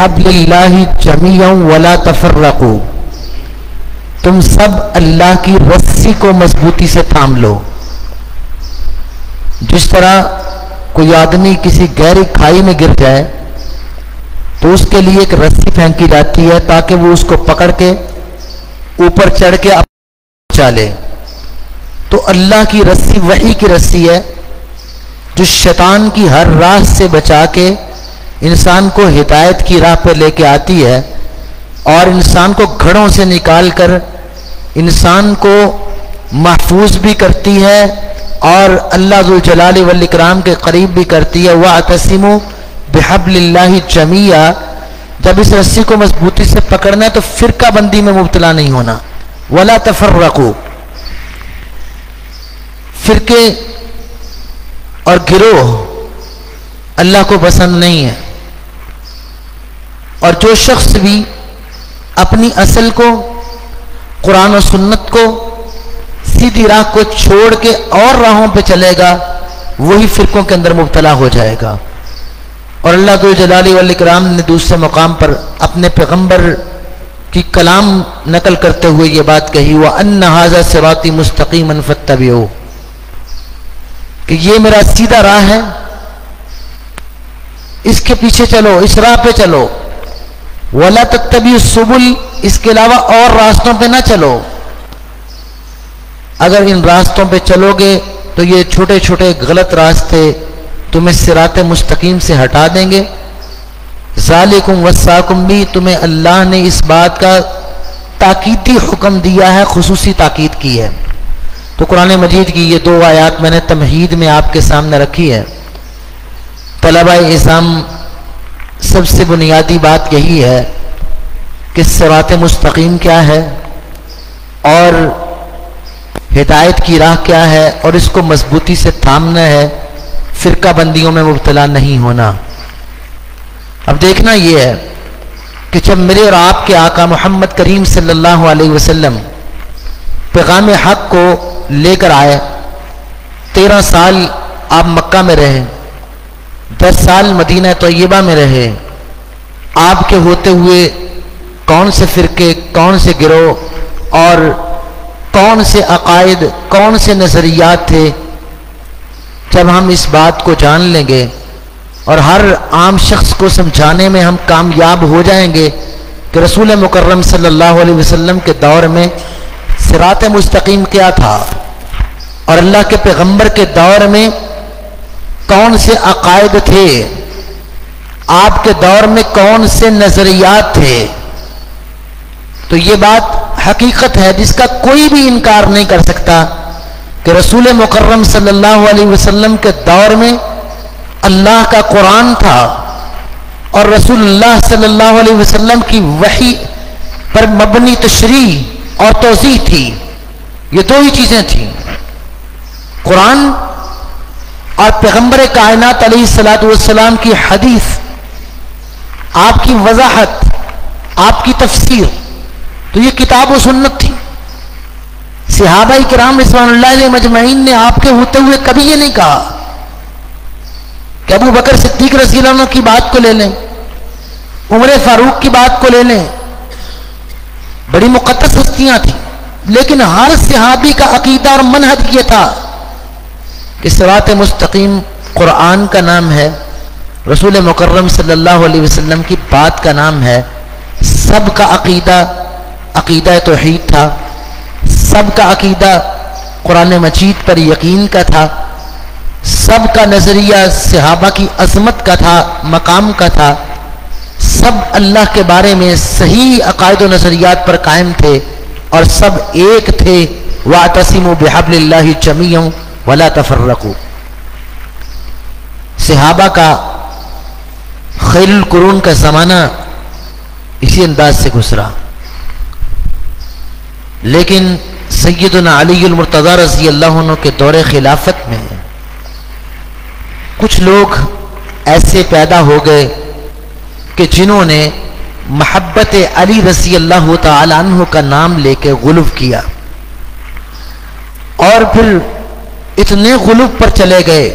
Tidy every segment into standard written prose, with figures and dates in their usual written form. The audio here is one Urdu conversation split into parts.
بحبل اللہ جمیعا ولا تفرقوا، تم سب اللہ کی رسی کو مضبوطی سے تھام لو۔ جس طرح کوئی آدمی کسی گہری کھائی میں گر جائے تو اس کے لیے ایک رسی پھینکی جاتی ہے تاکہ وہ اس کو پکڑ کے اوپر چڑھ کے بچا لے، تو اللہ کی رسی وحی کی رسی ہے جو شیطان کی ہر راہ سے بچا کے انسان کو ہدایت کی راہ پہ لے کے آتی ہے اور انسان کو گھڑوں سے نکال کر انسان کو محفوظ بھی کرتی ہے اور اللہ ذوالجلال والاکرام کے قریب بھی کرتی ہے۔ وَاعْتَصِمُوا بِحَبْلِ اللَّهِ جَمِيعًا، جب اس رسی کو مضبوطی سے پکڑنا ہے تو فرقہ بندی میں مبتلا نہیں ہونا۔ وَلَا تَفَرَّقُوا، فرقے اور گروہ اللہ کو پسند نہیں ہے، اور جو شخص بھی اپنی اصل کو، قرآن و سنت کو، سیدھی راہ کو چھوڑ کے اور راہوں پہ چلے گا وہی فرقوں کے اندر مبتلا ہو جائے گا۔ اور اللہ ذوالجلال والاکرام نے دوسرے مقام پر اپنے پیغمبر کی کلام نقل کرتے ہوئے یہ بات کہی، وَأَنَّ هَذَا صِرَاطِي مُسْتَقِيمًا فَاتَّبِعُوهُ، کہ یہ میرا سیدھا راہ ہے، اس کے پیچھے چلو، اس راہ پہ چلو۔ وَلَا تَتَّبِعُوا السُّبُلَ، اس کے علاوہ اور راستوں پہ نہ چلو، اگر ان راستوں پہ چلو گے تو یہ چھوٹے چھوٹے غلط راستے تمہیں صراط مستقیم سے ہٹا دیں گے۔ ذالکم وصاکم بھی، تمہیں اللہ نے اس بات کا تاکیدی حکم دیا ہے، خصوصی تاکید کی ہے۔ تو قرآن مجید کی یہ دو آیات میں نے تمہید میں آپ کے سامنے رکھی ہے۔ طلبہ اسلام سب سے بنیادی بات یہی ہے کہ صراط مستقیم کیا ہے اور ہدایت کی راہ کیا ہے، اور اس کو مضبوطی سے تھامنا ہے، فرقہ بندیوں میں مبتلا نہیں ہونا۔ اب دیکھنا یہ ہے کہ جب میرے اور آپ کے آقا محمد کریم صلی اللہ علیہ وسلم پیغام حق کو لے کر آئے، 13 سال آپ مکہ میں رہے، 10 سال مدینہ طیبہ میں رہے، آپ کے ہوتے ہوئے کون سے فرقے، کون سے گروہ اور کون سے عقائد، کون سے نظریات تھے، جب ہم اس بات کو جان لیں گے اور ہر عام شخص کو سمجھانے میں ہم کامیاب ہو جائیں گے کہ رسول مکرم صلی اللہ علیہ وسلم کے دور میں صراط مستقیم کیا تھا اور اللہ کے پیغمبر کے دور میں کون سے عقائد تھے، آپ کے دور میں کون سے نظریات تھے، تو یہ بات حقیقت ہے جس کا کوئی بھی انکار نہیں کر سکتا کہ رسول مکرم صلی اللہ علیہ وسلم کے دور میں اللہ کا قرآن تھا اور رسول اللہ صلی اللہ علیہ وسلم کی وحی پر مبنی تشریح اور توضیح تھی۔ یہ دو ہی چیزیں تھیں، قرآن اور پیغمبر کائنات علیہ الصلوۃ والسلام کی حدیث، آپ کی وضاحت، آپ کی تفسیر، تو یہ کتاب و سنت تھی۔ صحابہ کرام رضوان اللہ علیہ مجمعین نے آپ کے ہوتے ہوئے کبھی یہ نہیں کہا کہ ابو بکر صدیق رضی اللہ عنہ کی بات کو لے لیں، عمر فاروق کی بات کو لے لیں، بڑی مقدس ہستیاں تھیں، لیکن ہر صحابی کا عقیدہ اور منہج یہ تھا کہ صراط مستقیم قرآن کا نام ہے، رسول مکرم صلی اللہ علیہ وسلم کی بات کا نام ہے۔ سب کا عقیدہ عقیدہ توحید تھا، سب کا عقیدہ قرآن مجید پر یقین کا تھا، سب کا نظریہ صحابہ کی عظمت کا تھا، مقام کا تھا، سب اللہ کے بارے میں صحیح عقائد و نظریات پر قائم تھے اور سب ایک تھے۔ وَاعْتَصِمُوا بِحَبْلِ اللَّهِ جَمِيعًا وَلَا تَفَرَّقُوا۔ صحابہ کا خیر القرون کا زمانہ اسی انداز سے گزرا، لیکن سیدنا علی المرتضی رضی اللہ عنہ کے دور خلافت میں کچھ لوگ ایسے پیدا ہو گئے کہ جنہوں نے محبت علی رضی اللہ تعالی عنہ کا نام لے کے غلو کیا، اور پھر اتنے غلو پر چلے گئے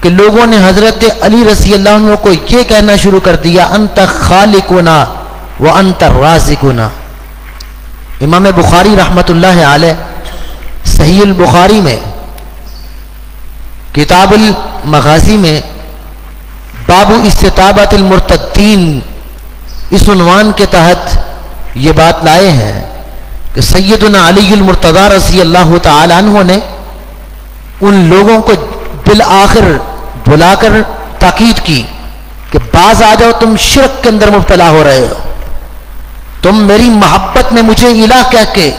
کہ لوگوں نے حضرت علی رضی اللہ عنہ کو یہ کہنا شروع کر دیا انت خالقنا وانت رازقنا۔ امام بخاری رحمت اللہ علیہ صحیح البخاری میں کتاب المغازی میں باب استتابت المرتدین اس عنوان کے تحت یہ بات لائے ہیں کہ سیدنا علی المرتضی رضی اللہ تعالی عنہ نے ان لوگوں کو بالآخر بلا کر تاکید کی کہ باز آ جاؤ، تم شرک کے اندر مبتلا ہو رہے ہو، تم میری محبت میں مجھے الہ کہہ کے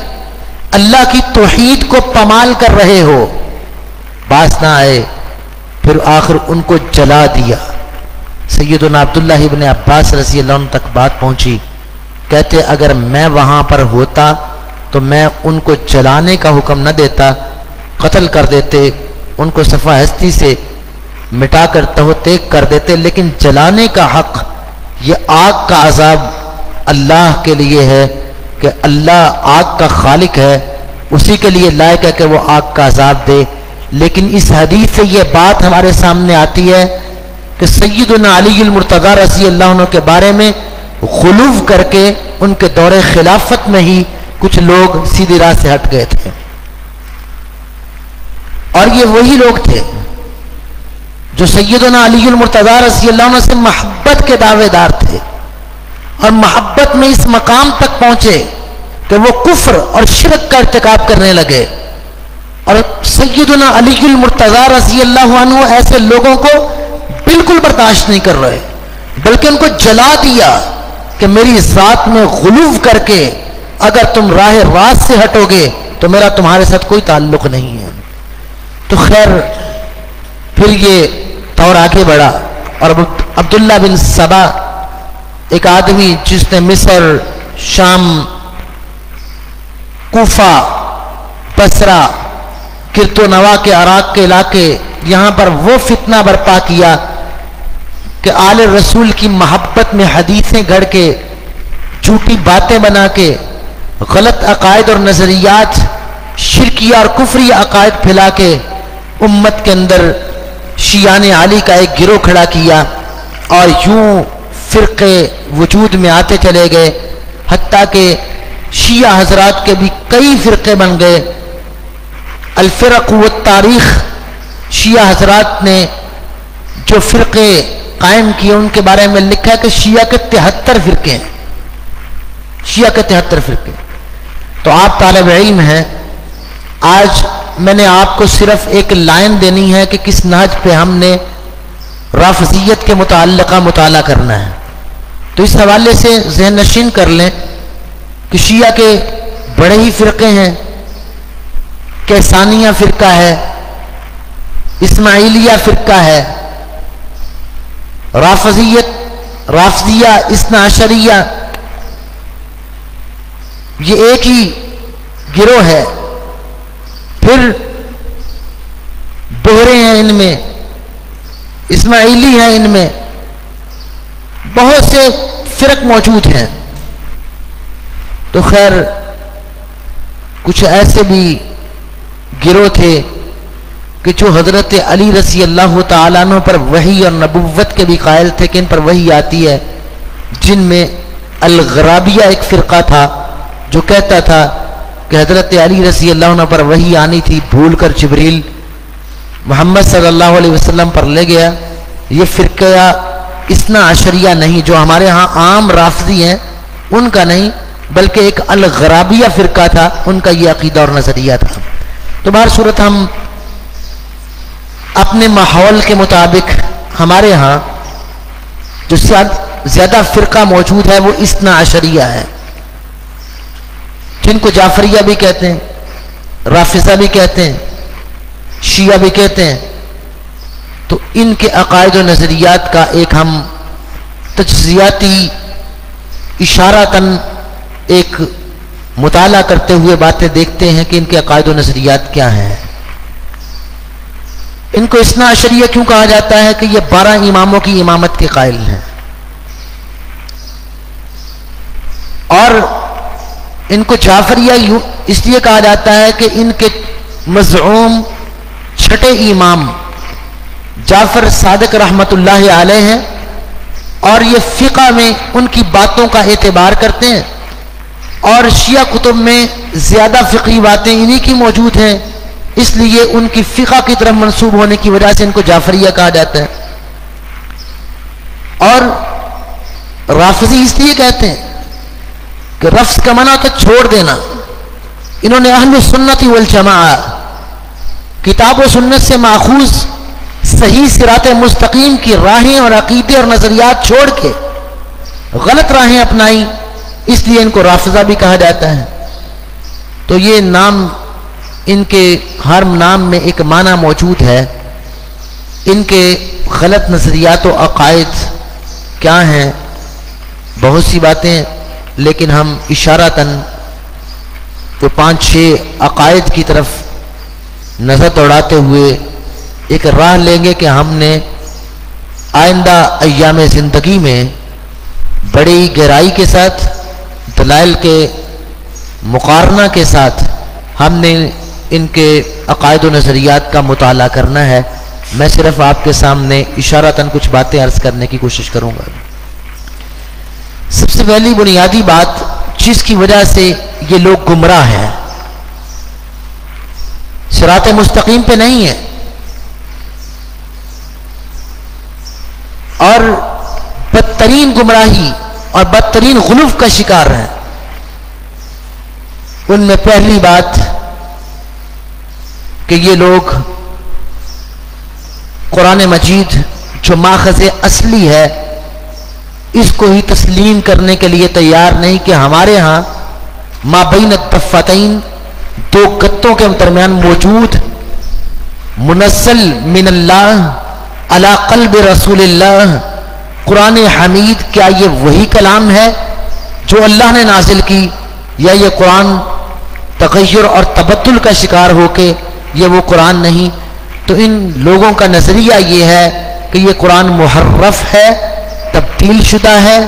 اللہ کی توحید کو پامال کر رہے ہو۔ باز نہ آئے، پھر آخر ان کو جلا دیا۔ سیدنا عبداللہ ابن عباس رضی اللہ عنہ تک بات پہنچی، کہتے اگر میں وہاں پر ہوتا تو میں ان کو جلانے کا حکم نہ دیتا، قتل کر دیتے، ان کو صفحہ ہستی سے مٹا کر تہتیک کر دیتے، لیکن جلانے کا حق، یہ آگ کا عذاب اللہ کے لیے ہے کہ اللہ آگ کا خالق ہے، اسی کے لیے لائق ہے کہ وہ آگ کا عذاب دے۔ لیکن اس حدیث سے یہ بات ہمارے سامنے آتی ہے کہ سیدنا علی المرتضی رضی اللہ عنہ کے بارے میں غلو کر کے ان کے دور خلافت میں ہی کچھ لوگ سیدھی راہ سے ہٹ گئے تھے، اور یہ وہی لوگ تھے جو سیدنا علی المرتضی رضی اللہ عنہ سے محبت کے دعوے دار تھے، اور محبت میں اس مقام تک پہنچے کہ وہ کفر اور شرک کا ارتکاب کرنے لگے، اور سیدنا علی المرتضی رضی اللہ عنہ ایسے لوگوں کو بالکل برداشت نہیں کر رہے، بلکہ ان کو جلا دیا کہ میری ذات میں غلو کر کے اگر تم راہ راست سے ہٹو گے تو میرا تمہارے ساتھ کوئی تعلق نہیں ہے۔ تو خیر پھر یہ دور آگے بڑھا، اور عبداللہ بن سبا ایک آدمی جس نے مصر، شام، کوفہ، بصرہ، کرت و نوا کے عراق کے علاقے، یہاں پر وہ فتنہ برپا کیا کہ آل رسول کی محبت میں حدیثیں گھڑ کے، جھوٹی باتیں بنا کے، غلط عقائد اور نظریات، شرکیہ اور کفری عقائد پھیلا کے امت کے اندر شیعان علی کا ایک گروہ کھڑا کیا، اور یوں فرقے وجود میں آتے چلے گئے، حتیٰ کہ شیعہ حضرات کے بھی کئی فرقے بن گئے۔ الفرق والتاریخ، شیعہ حضرات نے جو فرقے قائم کیے ان کے بارے میں لکھا ہے کہ شیعہ کے 73 فرقے ہیں، شیعہ کے 73 فرقے۔ تو آپ طالب علم ہیں، آج میں نے آپ کو صرف ایک لائن دینی ہے کہ کس نہج پہ ہم نے رافضیت کے متعلقہ مطالعہ کرنا ہے، تو اس حوالے سے ذہن نشین کر لیں کہ شیعہ کے بڑے ہی فرقے ہیں، کیسانیہ فرقہ ہے، اسماعیلیہ فرقہ ہے، رافضیہ، اثنا عشریہ، یہ ایک ہی گروہ ہے۔ پھر بہرے ہیں ان میں، اسماعیلی ہیں ان میں، بہت سے فرق موجود ہیں۔ تو خیر کچھ ایسے بھی گروہ تھے کہ جو حضرت علی رضی اللہ تعالیٰ عنہ پر وحی اور نبوت کے بھی قائل تھے کہ ان پر وحی آتی ہے، جن میں الغرابیہ ایک فرقہ تھا جو کہتا تھا کہ حضرت علی رضی اللہ عنہ پر وحی آنی تھی، بھول کر جبریل محمد صلی اللہ علیہ وسلم پر لے گیا۔ یہ فرقہ اثنا عشریہ نہیں، جو ہمارے ہاں عام رافضی ہیں ان کا نہیں، بلکہ ایک الغرابیہ فرقہ تھا، ان کا یہ عقیدہ اور نظریہ تھا۔ تو بہر صورت ہم اپنے ماحول کے مطابق ہمارے ہاں جو زیادہ فرقہ موجود ہے وہ اثنا عشریہ ہے، جن کو جعفریہ بھی کہتے ہیں، رافضہ بھی کہتے ہیں، شیعہ بھی کہتے ہیں۔ تو ان کے عقائد و نظریات کا ایک ہم تجزیاتی اشارتاً ایک مطالعہ کرتے ہوئے باتیں دیکھتے ہیں کہ ان کے عقائد و نظریات کیا ہیں۔ ان کو اثنا عشریہ کیوں کہا جاتا ہے کہ یہ 12 اماموں کی امامت کے قائل ہیں، اور ان کو جعفریہ اس لیے کہا جاتا ہے کہ ان کے مزعوم چھٹے امام جعفر صادق رحمت اللہ علیہ ہیں اور یہ فقہ میں ان کی باتوں کا اعتبار کرتے ہیں، اور شیعہ کتب میں زیادہ فقہی باتیں انہی کی موجود ہیں، اس لیے ان کی فقہ کی طرف منسوب ہونے کی وجہ سے ان کو جعفریہ کہا جاتا ہے۔ اور رافضی اس لیے کہتے ہیں کہ رفض کا معنی تو چھوڑ دینا۔ انہوں نے اہل سنت والجماعہ کتاب و سنت سے ماخوذ صحیح صراط مستقیم کی راہیں اور عقیدے اور نظریات چھوڑ کے غلط راہیں اپنائی، اس لیے ان کو رافضہ بھی کہا جاتا ہے۔ تو یہ نام، ان کے ہر نام میں ایک معنی موجود ہے۔ ان کے غلط نظریات و عقائد کیا ہیں؟ بہت سی باتیں، لیکن ہم اشارتاً تو 5-6 عقائد کی طرف نظر دوڑاتے ہوئے ایک راہ لیں گے کہ ہم نے آئندہ ایام زندگی میں بڑی گہرائی کے ساتھ، دلائل کے مقارنہ کے ساتھ ہم نے ان کے عقائد و نظریات کا مطالعہ کرنا ہے۔ میں صرف آپ کے سامنے اشارتاً کچھ باتیں عرض کرنے کی کوشش کروں گا۔ سب سے پہلی بنیادی بات جس کی وجہ سے یہ لوگ گمراہ ہیں، صراط مستقیم پہ نہیں ہے اور بدترین گمراہی اور بدترین غلو کا شکار ہیں، ان میں پہلی بات کہ یہ لوگ قرآن مجید جو ماخذ اصلی ہے اس کو ہی تسلیم کرنے کے لیے تیار نہیں کہ ہمارے ہاں ما بین الدفتین، 2 گتوں کے درمیان موجود منزل من اللہ علی قلب رسول اللہ قرآن حمید، کیا یہ وہی کلام ہے جو اللہ نے نازل کی، یا یہ قرآن تغیر اور تبدل کا شکار ہو کے یہ وہ قرآن نہیں؟ تو ان لوگوں کا نظریہ یہ ہے کہ یہ قرآن محرف ہے، تبدیل شدہ ہے،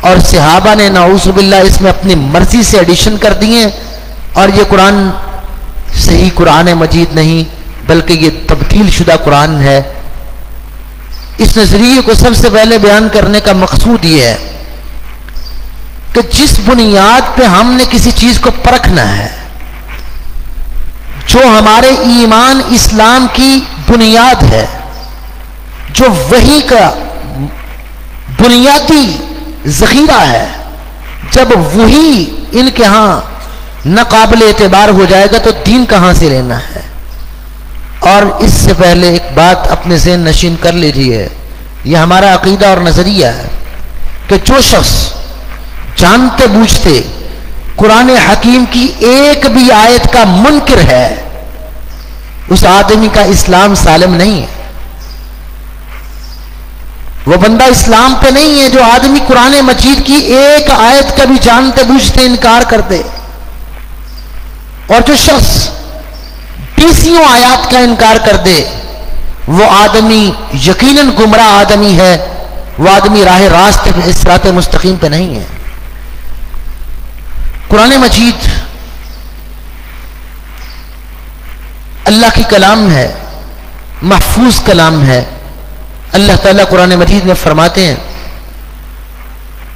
اور صحابہ نے نعوذ باللہ اس میں اپنی مرضی سے ایڈیشن کر دیے، اور یہ قرآن صحیح قرآن مجید نہیں بلکہ یہ تبدیل شدہ قرآن ہے۔ اس نظریے کو سب سے پہلے بیان کرنے کا مقصود یہ ہے کہ جس بنیاد پہ ہم نے کسی چیز کو پرکھنا ہے، جو ہمارے ایمان اسلام کی بنیاد ہے، جو وحی کا بنیادی ذخیرہ ہے، جب وہی ان کے ہاں ناقابل اعتبار ہو جائے گا تو دین کہاں سے لینا ہے؟ اور اس سے پہلے ایک بات اپنے ذہن نشین کر لیجیے، یہ ہمارا عقیدہ اور نظریہ ہے کہ جو شخص جانتے بوجھتے قرآن حکیم کی ایک بھی آیت کا منکر ہے، اس آدمی کا اسلام سالم نہیں ہے، وہ بندہ اسلام پہ نہیں ہے جو آدمی قرآن مجید کی ایک آیت کا بھی جانتے بوجھتے انکار کر دے۔ اور جو شخص 20 آیات کا انکار کر دے وہ آدمی یقیناً گمراہ آدمی ہے، وہ آدمی راہ راست پہ، صراط مستقیم پہ نہیں ہے۔ قرآن مجید اللہ کی کلام ہے، محفوظ کلام ہے۔ اللہ تعالیٰ قرآن مجید میں فرماتے ہیں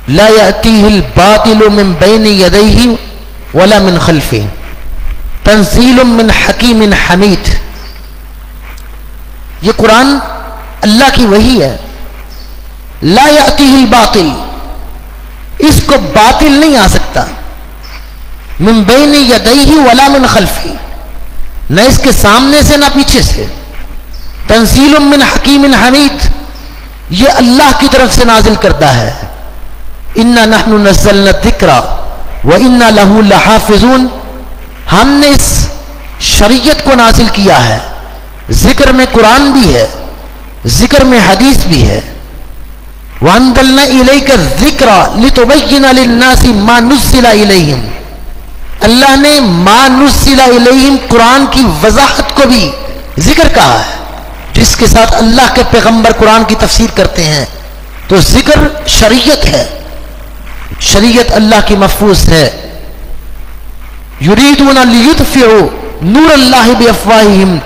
لا یأتیہ الباطل من بین یدیہ ولا من خلفہ تنزیل من حکیم حمید۔ یہ قرآن اللہ کی وحی ہے، لا یأتیہ الباطل، اس کو باطل نہیں آ سکتا، من بین یدیہ ولا من خلفہ، نہ اس کے سامنے سے نہ پیچھے سے، تنزیل من حکیم حمید، یہ اللہ کی طرف سے نازل کردہ ہے۔ انا نحن نزلنا الذکر وانا لہ لحافظون، ہم نے اس شریعت کو نازل کیا ہے، ذکر میں قرآن بھی ہے، ذکر میں حدیث بھی ہے۔ وانزلنا الیک الذکر لتبین للناس ما نزل الیہم، اللہ نے ما نزل الیہم قرآن کی وضاحت کو بھی ذکر کہا ہے، جس کے ساتھ اللہ کے پیغمبر قرآن کی تفسیر کرتے ہیں۔ تو ذکر شریعت ہے، شریعت اللہ کی محفوظ ہے۔ یریدون لیطفئوا نور اللہ بافواہہم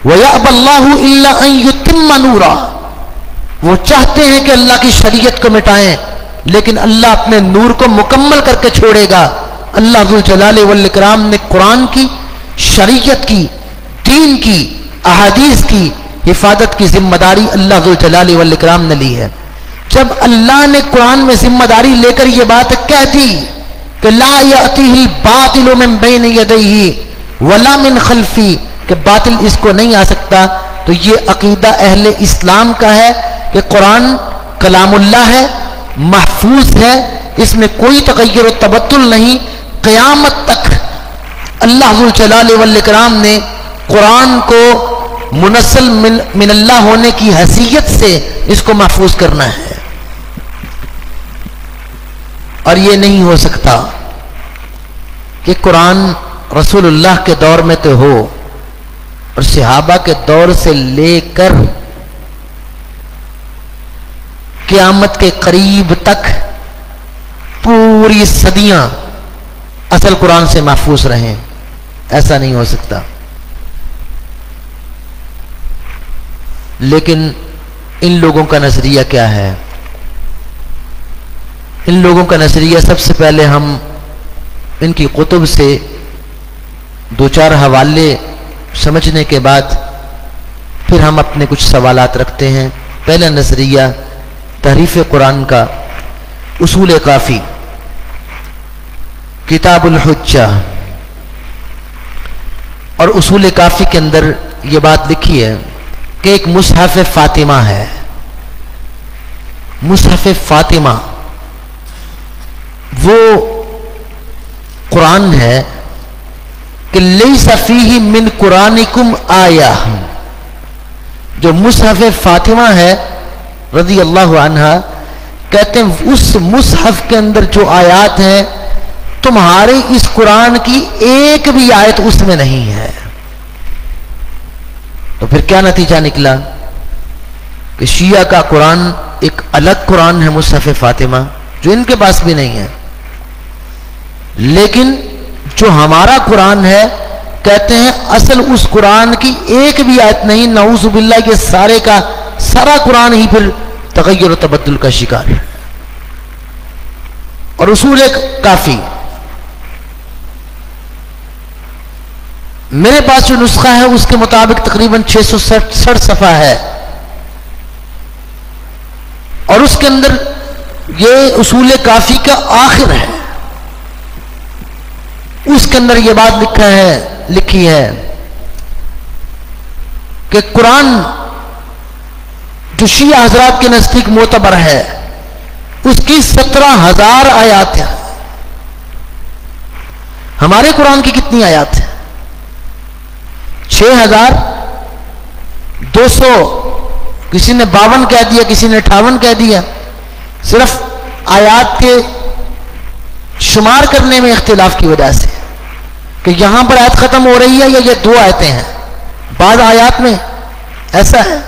وَيَأْبَى اللَّهُ إِلَّا أَن يُتِمَّ نُورَهُ، وہ چاہتے ہیں کہ اللہ کی شریعت کو مٹائیں لیکن اللہ اپنے نور کو مکمل کر کے چھوڑے گا۔ اللہ ذوالجلال والاکرام نے قرآن کی، شریعت کی، دین کی، احادیث کی حفاظت کی ذمہ داری اللہ ذوالجلال والاکرام نے لی ہے۔ جب اللہ نے قرآن میں ذمہ داری لے کر یہ بات کہہ دی کہ لا یأتیہ الباطل من بین یدیہ ولا من خلفی، کہ باطل اس کو نہیں آ سکتا، تو یہ عقیدہ اہل اسلام کا ہے کہ قرآن کلام اللہ ہے، محفوظ ہے، اس میں کوئی تغیر و تبدل نہیں۔ قیامت تک اللہ ذوالجلال والاکرام نے قرآن کو منزل من اللہ ہونے کی حیثیت سے اس کو محفوظ کرنا ہے، اور یہ نہیں ہو سکتا کہ قرآن رسول اللہ کے دور میں تو ہو اور صحابہ کے دور سے لے کر قیامت کے قریب تک پوری صدیاں اصل قرآن سے محفوظ رہیں، ایسا نہیں ہو سکتا۔ لیکن ان لوگوں کا نظریہ کیا ہے؟ ان لوگوں کا نظریہ، سب سے پہلے ہم ان کی کتب سے دو چار حوالے سمجھنے کے بعد پھر ہم اپنے کچھ سوالات رکھتے ہیں۔ پہلا نظریہ تحریف قرآن کا، اصول کافی، کتاب الحجہ، اور اصول کافی کے اندر یہ بات لکھی ہے کہ ایک مصحف فاطمہ ہے۔ مصحف فاطمہ وہ قرآن ہے کہ لیس فیہ من قرآنکم آیہ، جو مصحف فاطمہ ہے رضی اللہ عنہ، کہتے ہیں اس مصحف کے اندر جو آیات ہیں تمہارے اس قرآن کی ایک بھی آیت اس میں نہیں ہے۔ تو پھر کیا نتیجہ نکلا کہ شیعہ کا قرآن ایک الگ قرآن ہے، مصحف فاطمہ، جو ان کے پاس بھی نہیں ہے، لیکن جو ہمارا قرآن ہے کہتے ہیں اصل اس قرآن کی ایک بھی آیت نہیں۔ نعوذ باللہ، یہ سارے کا سارا قرآن ہی پھر تغیر و تبدل کا شکار ہے۔ اور اصول کافی، میرے پاس جو نسخہ ہے اس کے مطابق تقریباً 667 صفحہ ہے، اور اس کے اندر یہ اصول کافی کا آخر ہے، اس کے اندر یہ بات لکھی ہے کہ قرآن جو شیعہ حضرات کے نزدیک معتبر ہے اس کی 17,000 آیات ہیں۔ ہمارے قرآن کی کتنی آیات ہیں؟ 6,200، کسی نے 52 کہہ دیا، کسی نے 58 کہہ دیا، صرف آیات کے شمار کرنے میں اختلاف کی وجہ سے کہ یہاں پر آیت ختم ہو رہی ہے یا یہ 2 آیتیں ہیں، بعض آیات میں ایسا ہے۔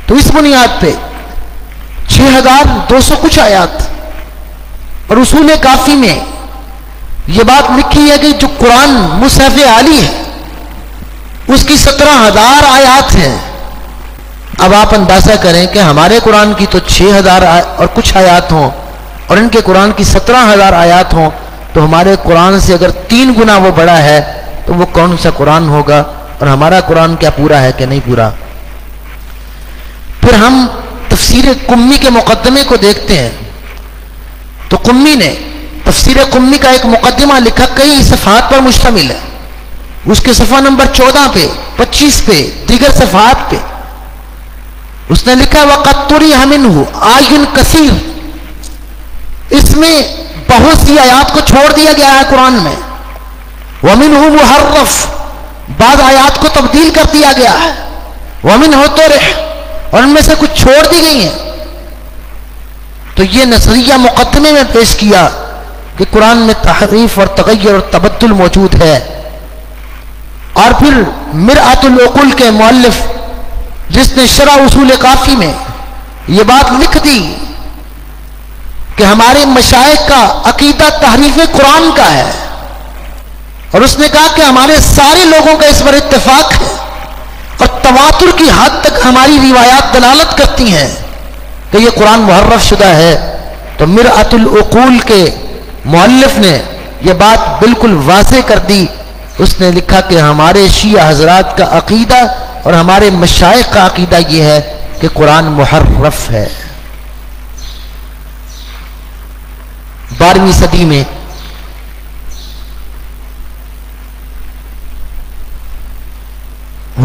تو اس بنیاد پہ 6,200 کچھ آیات، اور اصول کافی میں یہ بات لکھی ہے کہ جو قرآن مصحف عالی ہے اس کی 17,000 آیات ہیں۔ اب آپ اندازہ کریں کہ ہمارے قرآن کی تو 6,000 اور کچھ آیات ہوں اور ان کے قرآن کی 17,000 آیات ہوں، تو ہمارے قرآن سے اگر 3 گنا وہ بڑا ہے تو وہ کون سا قرآن ہوگا؟ اور ہمارا قرآن کیا پورا ہے کہ نہیں پورا؟ پھر ہم تفسیر قمی کے مقدمے کو دیکھتے ہیں تو قمی نے تفسیر قمی کا ایک مقدمہ لکھا، کئی صفحات پر مشتمل ہے، اس کے صفحہ نمبر 14 پہ، 25 پہ، دیگر صفحات پہ اس نے لکھا وَقَدْ طُرِحَ مِنْهُ آیٌ کثیر، اس میں بہت سی آیات کو چھوڑ دیا گیا ہے قرآن میں، وَمِنْهُ مُحَرَّف، بعض آیات کو تبدیل کر دیا گیا ہے، وَمِنْهُ طُرِحَ، اور ان میں سے کچھ چھوڑ دی گئی ہیں۔ تو یہ نظریہ مقدمے میں پیش کیا کہ قرآن میں تحریف اور تغیر اور تبدل موجود ہے۔ اور پھر مرآت العقول کے مؤلف جس نے شرح اصول کافی میں یہ بات لکھ دی کہ ہمارے مشائخ کا عقیدہ تحریف قرآن کا ہے، اور اس نے کہا کہ ہمارے سارے لوگوں کا اس پر اتفاق ہے اور تواتر کی حد تک ہماری روایات دلالت کرتی ہیں کہ یہ قرآن محرف شدہ ہے، تو مرآت العقول کے مؤلف نے یہ بات بالکل واضح کر دی. اس نے لکھا کہ ہمارے شیعہ حضرات کا عقیدہ اور ہمارے مشائخ کا عقیدہ یہ ہے کہ قرآن محرف ہے. 12ویں صدی میں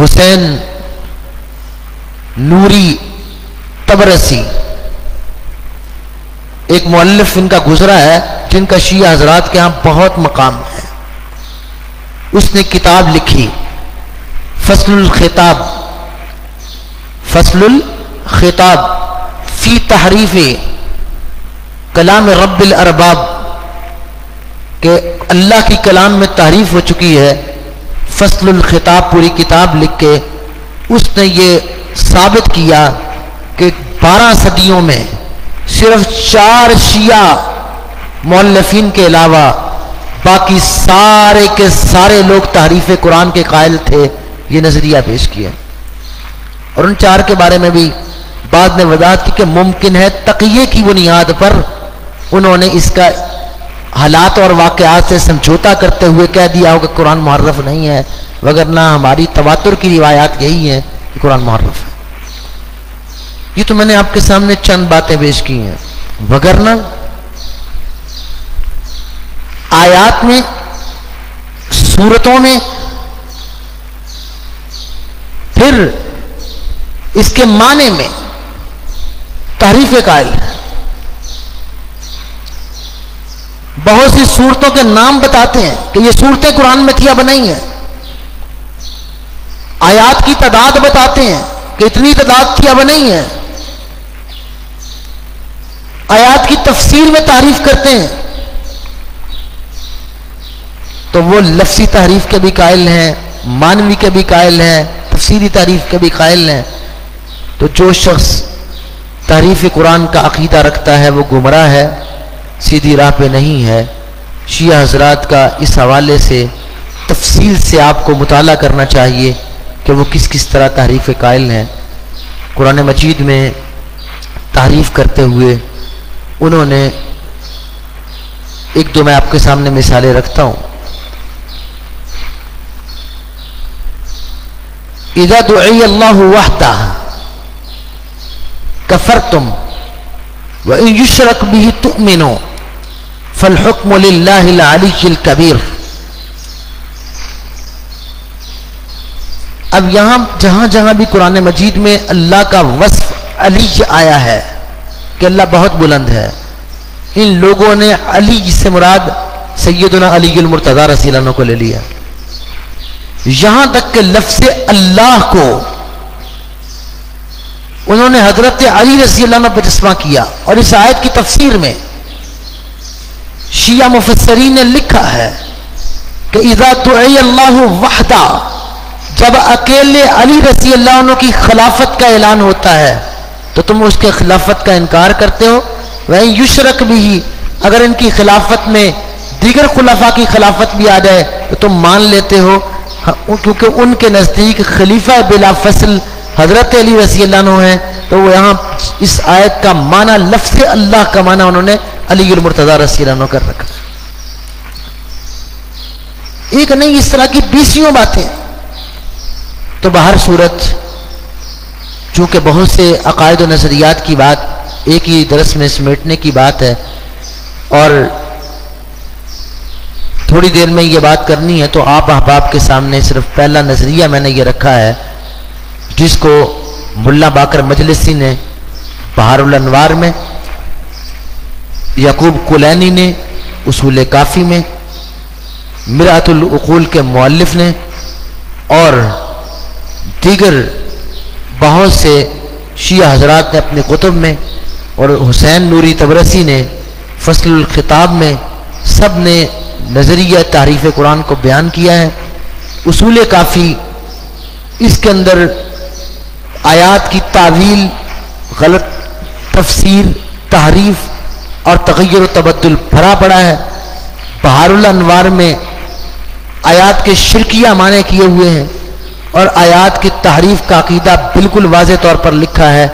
حسین نوری طبرسی ایک مؤلف ان کا گزرا ہے جن کا شیعہ حضرات کے ہاں بہت مقام ہے. اس نے کتاب لکھی فصل الخطاب، فصل الخطاب فی تحریف کلام رب الارباب، کہ اللہ کی کلام میں تحریف ہو چکی ہے. فصل الخطاب پوری کتاب لکھ کے اس نے یہ ثابت کیا کہ 12 صدیوں میں صرف 4 شیعہ مؤلفین کے علاوہ باقی سارے کے سارے لوگ تحریف قرآن کے قائل تھے. یہ نظریہ پیش کیا، اور ان 4 کے بارے میں بھی بعد نے وضاحت کی کہ ممکن ہے تقیے کی بنیاد پر انہوں نے اس کا حالات اور واقعات سے سمجھوتا کرتے ہوئے کہہ دیا ہو کہ قرآن محرف نہیں ہے، وگرنہ ہماری تواتر کی روایات یہی ہیں کہ قرآن محرف ہے. یہ تو میں نے آپ کے سامنے چند باتیں پیش کی ہیں، وگرنہ آیات میں، سورتوں میں، پھر اس کے معنی میں تحریف قائل ہے. بہت سی صورتوں کے نام بتاتے ہیں کہ یہ صورتیں قرآن میں تھی اب نہیں ہیں. آیات کی تعداد بتاتے ہیں کہ اتنی تعداد تھی اب نہیں ہے. آیات کی تفسیر میں تعریف کرتے ہیں تو وہ لفظی تحریف کے بھی قائل ہیں، معنوی کے بھی قائل ہیں، تفسیری تعریف کے بھی قائل ہیں. تو جو شخص تحریف قرآن کا عقیدہ رکھتا ہے وہ گمراہ ہے، سیدھی راہ پہ نہیں ہے. شیعہ حضرات کا اس حوالے سے تفصیل سے آپ کو مطالعہ کرنا چاہیے کہ وہ کس کس طرح تحریف قائل ہیں. قرآن مجید میں تحریف کرتے ہوئے انہوں نے ایک دو میں آپ کے سامنے مثالیں رکھتا ہوں. اذا دعی اللہ وحدہ کفرتم وَإِن يُشْرَكْ بِهِ تُؤْمِنُوا فَالْحُكْمُ لِلَّهِ الْعَلِيِّ الْكَبِيرِ. اب یہاں جہاں جہاں بھی قرآن مجید میں اللہ کا وصف علی آیا ہے کہ اللہ بہت بلند ہے، ان لوگوں نے علی سے مراد سیدنا علی المرتضی رضی اللہ عنہ کو لے لیا. یہاں تک کہ لفظ اللہ کو انہوں نے حضرت علی رضی اللہ عنہ پر جسمہ کیا. اور اس آیت کی تفسیر میں شیعہ مفسرین نے لکھا ہے کہ اذا دعی اللہ وحدہ، جب اکیلے علی رضی اللہ عنہ کی خلافت کا اعلان ہوتا ہے تو تم اس کے خلافت کا انکار کرتے ہو. وَإِن يُشْرَكْ بِهِ، اگر ان کی خلافت میں دیگر خلفاء کی خلافت بھی آ جائے تو تم مان لیتے ہو، کیونکہ ان کے نزدیک خلیفہ بلا فصل حضرت علی رضی اللہ عنہ ہیں. تو وہ یہاں اس آیت کا معنی، لفظ اللہ کا معنی انہوں نے علی المرتضی رضی اللہ عنہ کر رکھا. ایک نہیں، اس طرح کی 20 باتیں. تو بہر صورت چونکہ بہت سے عقائد و نظریات کی بات ایک ہی درس میں سمیٹنے کی بات ہے اور تھوڑی دیر میں یہ بات کرنی ہے، تو آپ احباب کے سامنے صرف پہلا نظریہ میں نے یہ رکھا ہے جس کو ملا باقر مجلسی نے بہار الانوار میں، یعقوب کلینی نے اصول کافی میں، مرآت العقول کے مؤلف نے اور دیگر بہت سے شیعہ حضرات نے اپنے کتب میں، اور حسین نوری طبرسی نے فصل الخطاب میں، سب نے نظریہ تحریف قرآن کو بیان کیا ہے. اصول کافی اس کے اندر آیات کی تعویل، غلط تفسیر، تحریف اور تغیر و تبدل بھرا پڑا ہے. بہار الانوار میں آیات کے شرکیہ معنی کیے ہوئے ہیں اور آیات کی تحریف کا عقیدہ بالکل واضح طور پر لکھا ہے.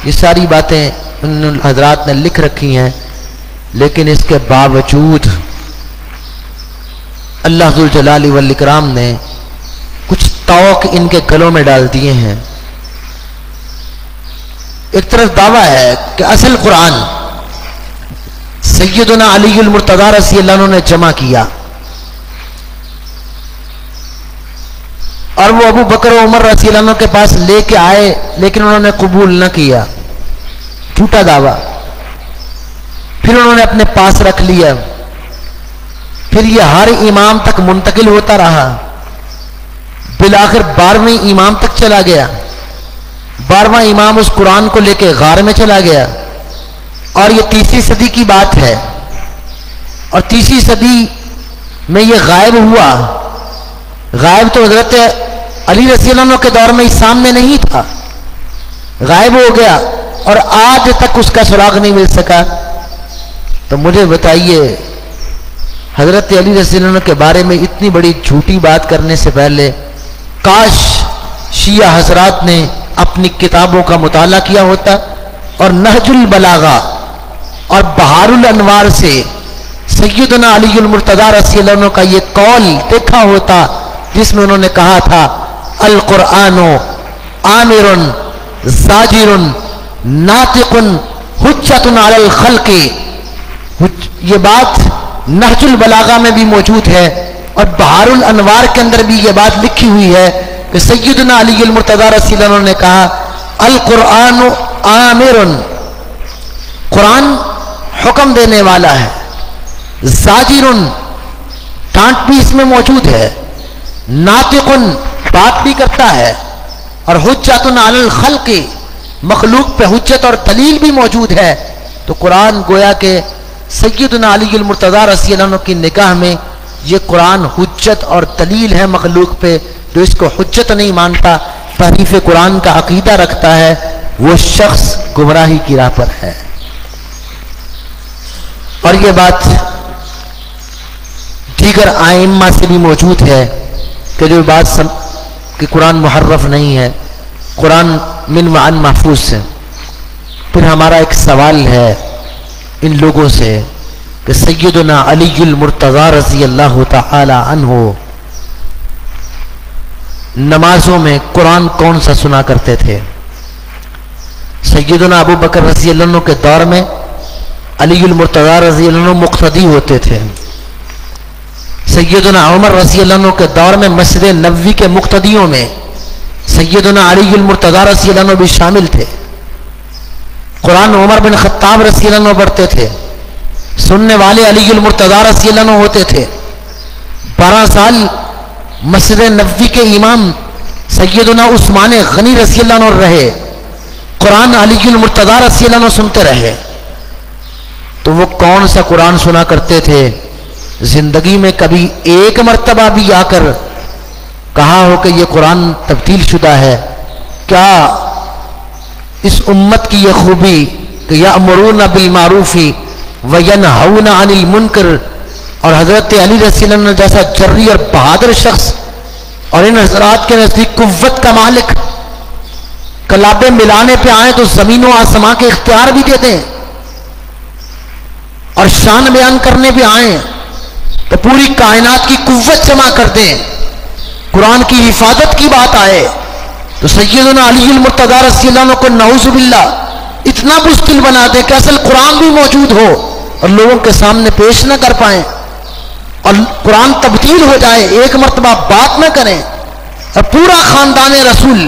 یہ ساری باتیں ان حضرات نے لکھ رکھی ہیں، لیکن اس کے باوجود اللہ ذوالجلال والاکرام نے کچھ توق ان کے گلوں میں ڈال دیے ہیں. ایک طرف دعویٰ ہے کہ اصل قرآن سیدنا علی المرتضیٰ رضی اللہ عنہ نے جمع کیا اور وہ ابو بکر و عمر رضی اللہ عنہ کے پاس لے کے آئے، لیکن انہوں نے قبول نہ کیا. جھوٹا دعویٰ. پھر انہوں نے اپنے پاس رکھ لیا. پھر یہ ہر امام تک منتقل ہوتا رہا. بالآخر 12ویں امام تک چلا گیا. 12واں امام اس قرآن کو لے کے غار میں چلا گیا. اور یہ 3ری صدی کی بات ہے، اور 3ری صدی میں یہ غائب ہوا. غائب تو حضرت علی رضی اللہ عنہ کے دور میں اس سامنے نہیں تھا، غائب ہو گیا اور آج تک اس کا سراغ نہیں مل سکا. تو مجھے بتائیے، حضرت علی رضی اللہ عنہ کے بارے میں اتنی بڑی جھوٹی بات کرنے سے پہلے کاش شیعہ حضرات نے اپنی کتابوں کا مطالعہ کیا ہوتا اور نہج البلاغہ اور بہار الانوار سے سیدنا علی المرتضیٰ رضی اللہ عنہ کا یہ قول دیکھا ہوتا جس میں انہوں نے کہا تھا القرآن آمر زاجر ناطق حجت علی الخلق. یہ بات نہج البلاغہ میں بھی موجود ہے اور بہار الانوار کے اندر بھی یہ بات لکھی ہوئی ہے کہ سیدنا علی المرتضیٰ رضی اللہ عنہ نے کہا القرآن آمر، قرآن حکم دینے والا ہے، زاجر ڈانٹ بھی اس میں موجود ہے، ناطق بات بھی کرتا ہے، اور حجت علی الخلق مخلوق پہ حجت اور دلیل بھی موجود ہے. تو قرآن گویا کہ سیدنا علی المرتضیٰ رضی اللہ عنہ کی نگاہ میں یہ قرآن حجت اور دلیل ہے مخلوق پہ. جو اس کو حجت نہیں مانتا، تحریف قرآن کا عقیدہ رکھتا ہے، وہ شخص گمراہی کی راہ پر ہے. اور یہ بات دیگر ائمہ سے بھی موجود ہے کہ جو بات کہ قرآن محرف نہیں ہے، قرآن من وعن محفوظ ہے. پھر ہمارا ایک سوال ہے ان لوگوں سے کہ سیدنا علی المرتضیٰ رضی اللہ تعالی عنہ نمازوں میں قرآن کون سا سنا کرتے تھے؟ سیدنا ابو بکر رضی اللہ عنہ کے دور میں علی المرتضیٰ رضی اللہ عنہ مقتدی ہوتے تھے. سیدنا عمر رضی اللہ عنہ کے دور میں مسجد نبوی کے مقتدیوں میں سیدنا علی المرتضیٰ رضی اللہ عنہ بھی شامل تھے. قرآن عمر بن خطاب رضی اللہ عنہ پڑھتے تھے، سننے والے علی المرتضیٰ رضی اللہ عنہ ہوتے تھے. 12 سال مسجد نبوی کے امام سیدنا عثمان غنی رضی اللہ عنہ رہے، قرآن علی المرتضیٰ رضی اللہ عنہ سنتے رہے. تو وہ کون سا قرآن سنا کرتے تھے؟ زندگی میں کبھی ایک مرتبہ بھی آ کر کہا ہو کہ یہ قرآن تبدیل شدہ ہے؟ کیا اس امت کی یہ خوبی کہ یأمرون بالمعروف وینہون عن المنکر، اور حضرت علی رضی اللہ عنہ جیسا جری اور بہادر شخص اور ان حضرات کے نزدیک قوت کا مالک کلابیں ملانے پہ آئیں تو زمین و آسمان کے اختیار بھی دے دیں، اور شان بیان کرنے پہ آئیں تو پوری کائنات کی قوت جمع کر دیں، قرآن کی حفاظت کی بات آئے تو سیدنا علی المرتضیٰ رضی اللہ عنہ کو نعوذ باللہ اتنا مشکل بنا دیں کہ اصل قرآن بھی موجود ہو اور لوگوں کے سامنے پیش نہ کر پائیں، اور قرآن تبدیل ہو جائے، ایک مرتبہ بات نہ کریں، اور پورا خاندان رسول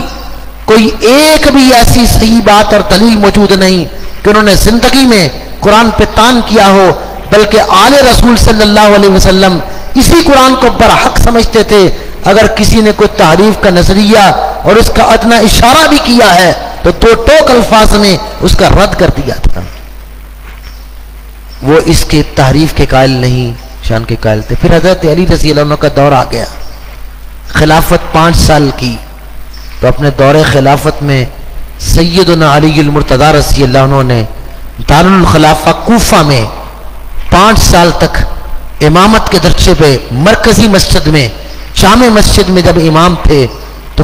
کوئی ایک بھی ایسی صحیح بات اور دلیل موجود نہیں کہ انہوں نے زندگی میں قرآن پہ تان کیا ہو، بلکہ آل رسول صلی اللہ علیہ وسلم اسی قرآن کو برحق سمجھتے تھے. اگر کسی نے کوئی تحریف کا نظریہ اور اس کا ادنا اشارہ بھی کیا ہے تو 2 ٹوک الفاظ میں اس کا رد کر دیا تھا. وہ اس کے تحریف کے قائل نہیں، شان کے قائل تھے. پھر حضرت علی رضی اللہ عنہ کا دور آ گیا، خلافت 5 سال کی. تو اپنے دور خلافت میں سیدنا علی المرتضیٰ رضی اللہ عنہ نے دارالخلافہ کوفہ میں 5 سال تک امامت کے درجے پہ مرکزی مسجد میں، جامع مسجد میں جب امام تھے تو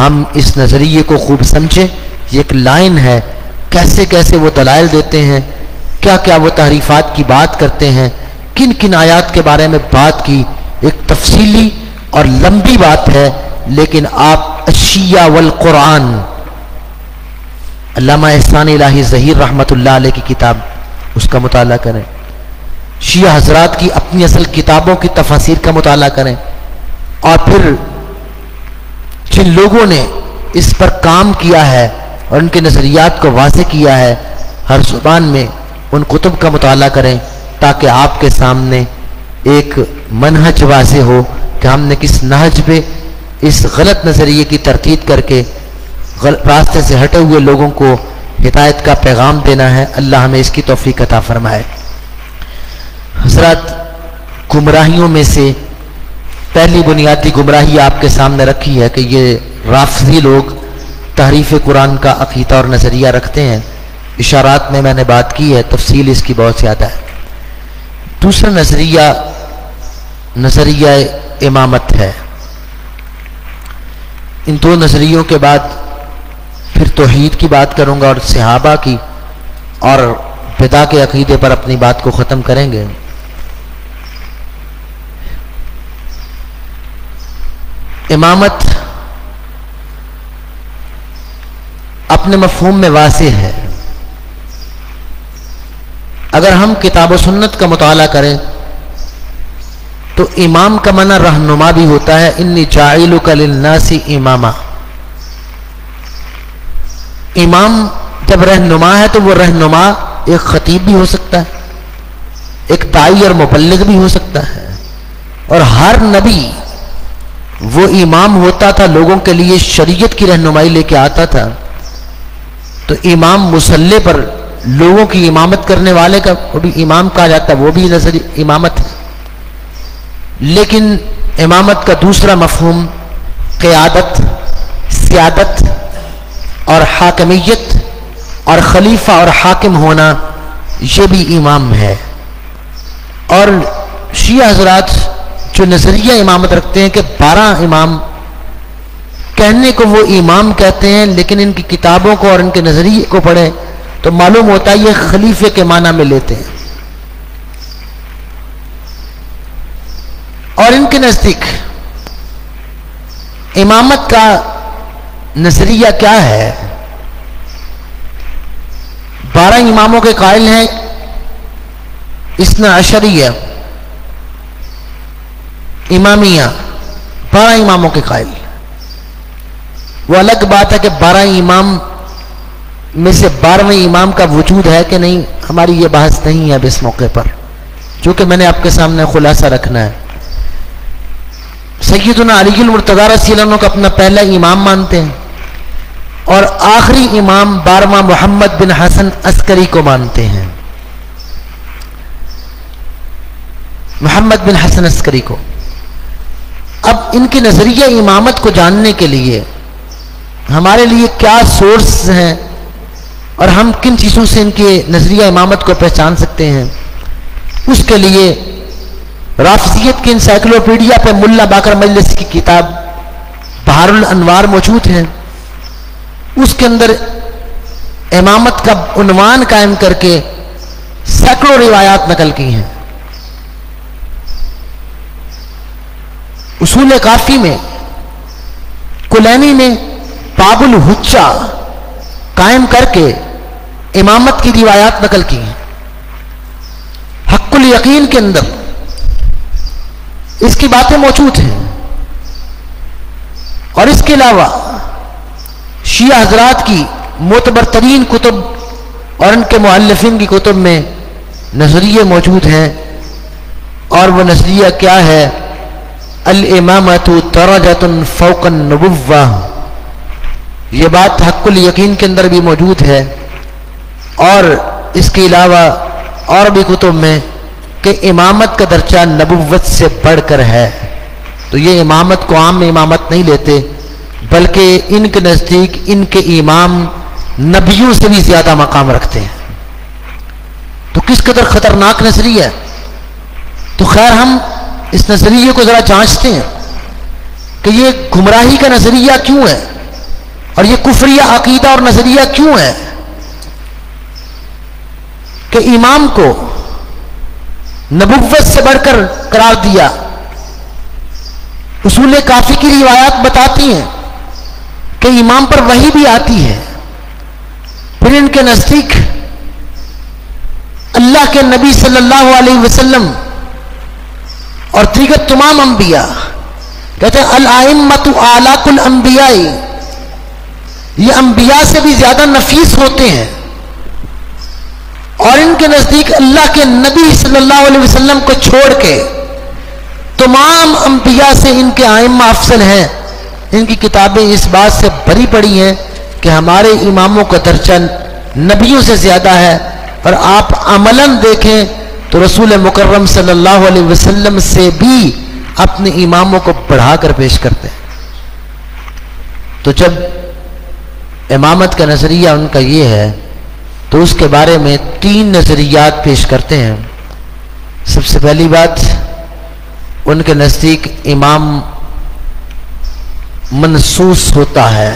ہم اس نظریے کو خوب سمجھیں. یہ ایک لائن ہے، کیسے کیسے وہ دلائل دیتے ہیں، کیا کیا وہ تحریفات کی بات کرتے ہیں، کن کن آیات کے بارے میں بات کی. ایک تفصیلی اور لمبی بات ہے، لیکن آپ الشیعہ والقرآن، علامہ احسان الہی ظہیر رحمۃ اللہ علیہ کی کتاب، اس کا مطالعہ کریں. شیعہ حضرات کی اپنی اصل کتابوں کی تفاسیر کا مطالعہ کریں. اور پھر جن لوگوں نے اس پر کام کیا ہے اور ان کے نظریات کو واضح کیا ہے، ہر زبان میں ان کتب کا مطالعہ کریں، تاکہ آپ کے سامنے ایک منہج واضح ہو کہ ہم نے کس نہج پہ اس غلط نظریے کی تردید کر کے راستے سے ہٹے ہوئے لوگوں کو ہدایت کا پیغام دینا ہے. اللہ ہمیں اس کی توفیق عطا فرمائے. حضرات، گمراہیوں میں سے پہلی بنیادی گمراہی آپ کے سامنے رکھی ہے کہ یہ رافضی لوگ تحریف قرآن کا عقیدہ اور نظریہ رکھتے ہیں. اشارات میں نے بات کی ہے، تفصیل اس کی بہت زیادہ ہے. دوسرا نظریہ امامت ہے. ان دو نظریوں کے بعد پھر توحید کی بات کروں گا اور صحابہ کی اور بدع کے عقیدے پر اپنی بات کو ختم کریں گے. امامت اپنے مفہوم میں واضح ہے. اگر ہم کتاب و سنت کا مطالعہ کریں تو امام کا معنی رہنما بھی ہوتا ہے. انی جاعلک للناس اماما. امام جب رہنما ہے تو وہ رہنما ایک خطیب بھی ہو سکتا ہے، ایک داعی اور مبلغ بھی ہو سکتا ہے. اور ہر نبی وہ امام ہوتا تھا، لوگوں کے لیے شریعت کی رہنمائی لے کے آتا تھا. تو امام مصلی پر لوگوں کی امامت کرنے والے کا وہ بھی امام کہا جاتا ہے، وہ بھی نظر امامت ہے. لیکن امامت کا دوسرا مفہوم قیادت، سیادت اور حاکمیت اور خلیفہ اور حاکم ہونا، یہ بھی امام ہے. اور شیعہ حضرات جو نظریہ امامت رکھتے ہیں کہ 12 امام، کہنے کو وہ امام کہتے ہیں، لیکن ان کی کتابوں کو اور ان کے نظریے کو پڑھیں تو معلوم ہوتا ہے یہ خلیفے کے معنی میں لیتے ہیں. اور ان کے نزدیک امامت کا نظریہ کیا ہے؟ 12 اماموں کے قائل ہیں، اثنا عشریہ امامیہ، 12 اماموں کے قائل. وہ الگ بات ہے کہ 12 امام میں سے 12ویں امام کا وجود ہے کہ نہیں، ہماری یہ بحث نہیں ہے اب اس موقع پر، چونکہ میں نے آپ کے سامنے خلاصہ رکھنا ہے. سیدنا علی المرتضیٰ رضی اللہ عنہ کو اپنا پہلا امام مانتے ہیں اور آخری امام 12واں محمد بن حسن عسکری کو مانتے ہیں. محمد بن حسن عسکری کو. اب ان کے نظریہ امامت کو جاننے کے لیے ہمارے لیے کیا سورس ہیں اور ہم کن چیزوں سے ان کے نظریہ امامت کو پہچان سکتے ہیں، اس کے لیے رافضیت کی انسائکلوپیڈیا پہ ملا باقر مجلسی کی کتاب بحار الانوار موجود ہے. اس کے اندر امامت کا عنوان قائم کر کے سینکڑوں روایات نقل کی ہیں. اصول کافی میں کلینی نے باب الحجہ قائم کر کے امامت کی روایات نقل کی ہیں. حق الیقین کے اندر اس کی باتیں موجود ہیں. اور اس کے علاوہ شیعہ حضرات کی معتبر ترین کتب اور ان کے مؤلفین کی کتب میں نظریے موجود ہیں. اور وہ نظریہ کیا ہے؟ الامامۃ درجۃ فوق النبوہ. یہ بات حق الیقین کے اندر بھی موجود ہے اور اس کے علاوہ اور بھی کتب میں کہ امامت کا درجہ نبوت سے بڑھ کر ہے. تو یہ امامت کو عام امامت نہیں لیتے، بلکہ ان کے نزدیک ان کے امام نبیوں سے بھی زیادہ مقام رکھتے ہیں. تو کس قدر خطرناک نظریہ ہے. تو خیر ہم اس نظریے کو ذرا جانچتے ہیں کہ یہ گمراہی کا نظریہ کیوں ہے. اور یہ کفریہ عقیدہ اور نظریہ کیوں ہے کہ امام کو نبوت سے بڑھ کر قرار دیا؟ اصول کافی کی روایات بتاتی ہیں کہ امام پر وحی بھی آتی ہے، پھر ان کے نزدیک اللہ کے نبی صلی اللہ علیہ وسلم اور دیگر تمام انبیاء کہتے ہیں الائمۃ اعلاق الانبیاء، یہ انبیاء سے بھی زیادہ نفیس ہوتے ہیں، اور ان کے نزدیک اللہ کے نبی صلی اللہ علیہ وسلم کو چھوڑ کے تمام انبیاء سے ان کے ائمہ افضل ہیں۔ ان کی کتابیں اس بات سے بھری پڑی ہیں کہ ہمارے اماموں کا درجہ نبیوں سے زیادہ ہے، اور آپ عملاً دیکھیں تو رسول مکرم صلی اللہ علیہ وسلم سے بھی اپنے اماموں کو بڑھا کر پیش کرتے ہیں۔ تو جب امامت کا نظریہ ان کا یہ ہے تو اس کے بارے میں 3 نظریات پیش کرتے ہیں۔ سب سے پہلی بات، ان کے نزدیک امام منسوس ہوتا ہے۔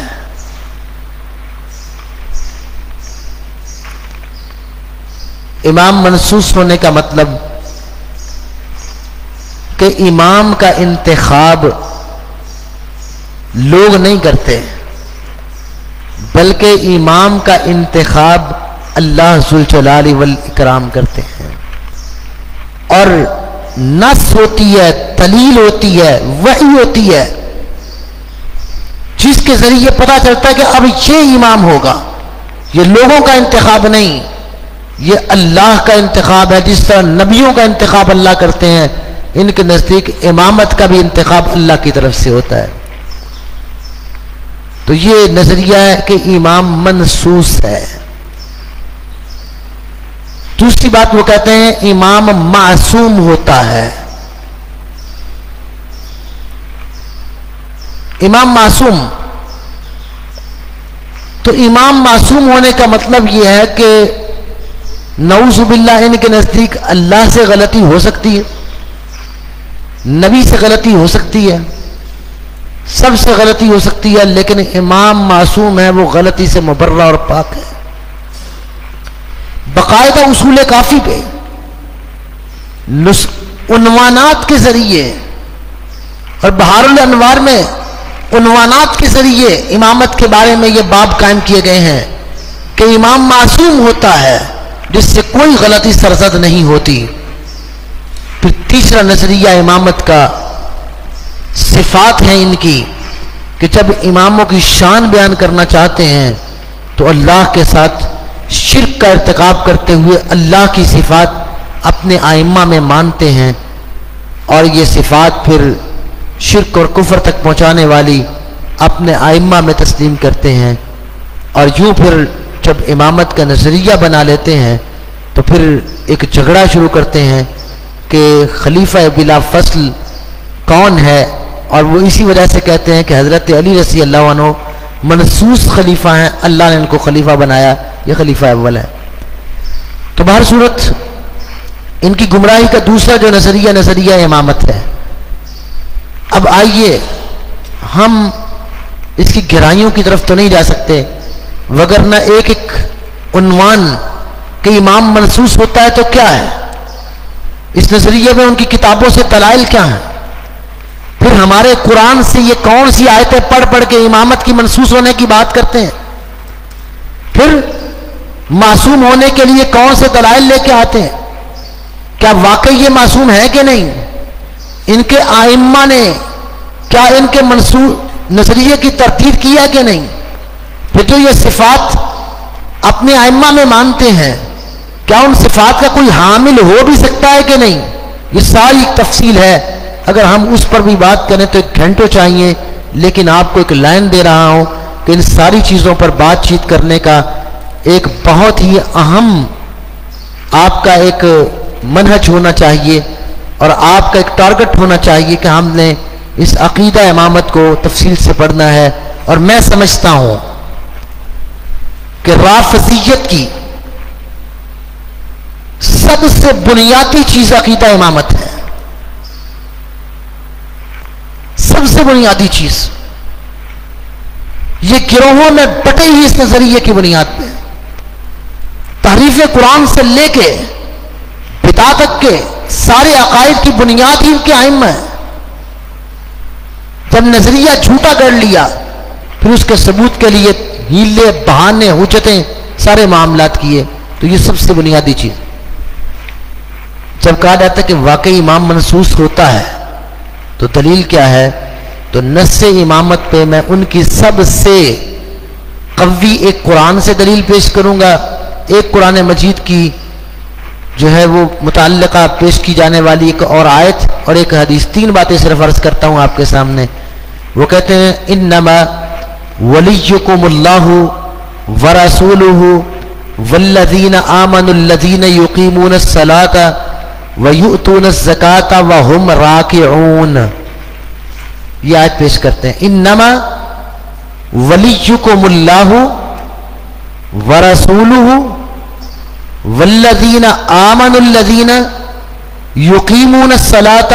امام منسوس ہونے کا مطلب کہ امام کا انتخاب لوگ نہیں کرتے، بلکہ امام کا انتخاب اللہ ذوالجلال والاکرام کرتے ہیں، اور نص ہوتی ہے، دلیل ہوتی ہے، وحی ہوتی ہے، جس کے ذریعے پتہ چلتا ہے کہ اب یہ امام ہوگا۔ یہ لوگوں کا انتخاب نہیں، یہ اللہ کا انتخاب ہے۔ جس طرح نبیوں کا انتخاب اللہ کرتے ہیں، ان کے نزدیک امامت کا بھی انتخاب اللہ کی طرف سے ہوتا ہے۔ تو یہ نظریہ ہے کہ امام منسوس ہے۔ دوسری بات وہ کہتے ہیں امام معصوم ہوتا ہے۔ امام معصوم، تو امام معصوم ہونے کا مطلب یہ ہے کہ نعوذ باللہ ان کے نزدیک اللہ سے غلطی ہو سکتی ہے، نبی سے غلطی ہو سکتی ہے، سب سے غلطی ہو سکتی ہے، لیکن امام معصوم ہے، وہ غلطی سے مبرہ اور پاک ہے۔ باقاعدہ اصول کافی پہ عنوانات کے ذریعے اور بہار الانوار میں عنوانات کے ذریعے امامت کے بارے میں یہ باب قائم کیے گئے ہیں کہ امام معصوم ہوتا ہے، جس سے کوئی غلطی سرزد نہیں ہوتی۔ پھر تیسرا نظریہ امامت کا صفات ہیں ان کی، کہ جب اماموں کی شان بیان کرنا چاہتے ہیں تو اللہ کے ساتھ شرک کا ارتکاب کرتے ہوئے اللہ کی صفات اپنے ائمہ میں مانتے ہیں، اور یہ صفات پھر شرک اور کفر تک پہنچانے والی اپنے ائمہ میں تسلیم کرتے ہیں، اور یوں پھر جب امامت کا نظریہ بنا لیتے ہیں تو پھر ایک جھگڑا شروع کرتے ہیں کہ خلیفہ بلا فصل کون ہے، اور وہ اسی وجہ سے کہتے ہیں کہ حضرت علی رضی اللہ عنہ منسوس خلیفہ ہیں، اللہ نے ان کو خلیفہ بنایا، یہ خلیفہ اول ہے۔ تو بہر صورت ان کی گمراہی کا دوسرا جو نظریہ امامت ہے۔ اب آئیے ہم اس کی گہرائیوں کی طرف تو نہیں جا سکتے، وگرنہ ایک ایک عنوان کہ امام منسوس ہوتا ہے تو کیا ہے، اس نظریے میں ان کی کتابوں سے دلائل کیا ہیں، پھر ہمارے قرآن سے یہ کون سی آیتیں پڑھ پڑھ کے امامت کی منسوس ہونے کی بات کرتے ہیں، پھر معصوم ہونے کے لیے کون سے دلائل لے کے آتے ہیں، کیا واقعی یہ معصوم ہے کہ نہیں، ان کے ائمہ نے کیا ان کے نظریے کی تردید کی ہے کہ نہیں، پھر جو یہ صفات اپنے ائمہ میں مانتے ہیں کیا ان صفات کا کوئی حامل ہو بھی سکتا ہے کہ نہیں، یہ ساری تفصیل ہے۔ اگر ہم اس پر بھی بات کریں تو 1 گھنٹہ چاہیے، لیکن آپ کو ایک لائن دے رہا ہوں کہ ان ساری چیزوں پر بات چیت کرنے کا ایک بہت ہی اہم آپ کا ایک منہج ہونا چاہیے، اور آپ کا ایک ٹارگٹ ہونا چاہیے کہ ہم نے اس عقیدہ امامت کو تفصیل سے پڑھنا ہے۔ اور میں سمجھتا ہوں کہ رافضیت کی سب سے بنیادی چیز عقیدہ امامت ہے، سب سے بنیادی چیز۔ یہ گروہوں میں بٹے ہی اس نظریے کی بنیاد پہ. تحریف قرآن سے لے کے بدعت تک کے سارے عقائد کی بنیاد ہی ان کے ائمہ ہیں. جب نظریہ جھوٹا کر لیا پھر اس کے ثبوت کے لیے ہیلے بہانے حجتیں سارے معاملات کیے. تو یہ سب سے بنیادی چیز. جب کہا جاتا ہے کہ واقعی امام منصوص ہوتا ہے تو دلیل کیا ہے؟ تو نص امامت پہ میں ان کی سب سے قوی ایک قرآن سے دلیل پیش کروں گا، ایک قرآن مجید کی جو ہے وہ متعلقہ پیش کی جانے والی ایک اور آیت اور ایک حدیث. 3 باتیں صرف عرض کرتا ہوں آپ کے سامنے. وہ کہتے ہیں انما ولیکم اللہ ورسولہ والذین آمنوا الذین یقیمون الصلاۃ ویؤتون الزکاۃ وہم راکعون. یہ آیت پیش کرتے ہیں انما ولیکم اللہ ورسولہ والذین آمنوا الذین یقیمون الصلاۃ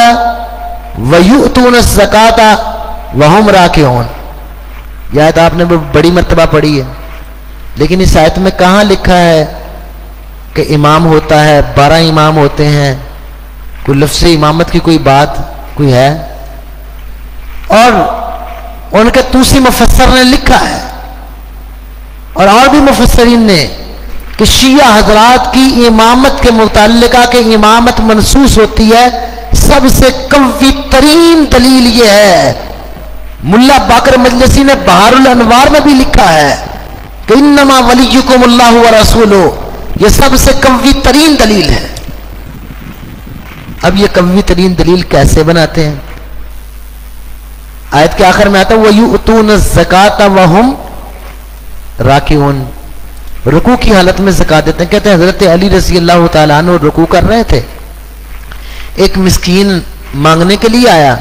ویؤتون الزکاۃ وہم راکعون. یہ آیت آپ نے بڑی مرتبہ پڑھی ہے، لیکن اس آیت میں کہاں لکھا ہے کہ امام ہوتا ہے، 12 امام ہوتے ہیں؟ کوئی لفظ امامت کی کوئی بات کوئی ہے؟ اور ان کے توسی مفسر نے لکھا ہے اور بھی مفسرین نے کہ شیعہ حضرات کی امامت کے متعلقہ کہ امامت منصوص ہوتی ہے، سب سے قوی ترین دلیل یہ ہے. ملا باقر مجلسی نے بہار الانوار میں بھی لکھا ہے کہ انما ولیکم اللہ ورسولہ. یہ سب سے قوی ترین دلیل ہے. اب یہ قوی ترین دلیل کیسے بناتے ہیں؟ آیت کے آخر میں آتا ہے وَيُؤْتُونَ الزَّكَاةَ وَهُمْ راکعون. رکوع کی حالت میں زکات دیتے ہیں. کہتے ہیں حضرت علی رضی اللہ تعالیٰ عنہ رکوع کر رہے تھے، ایک مسکین مانگنے کے لیے آیا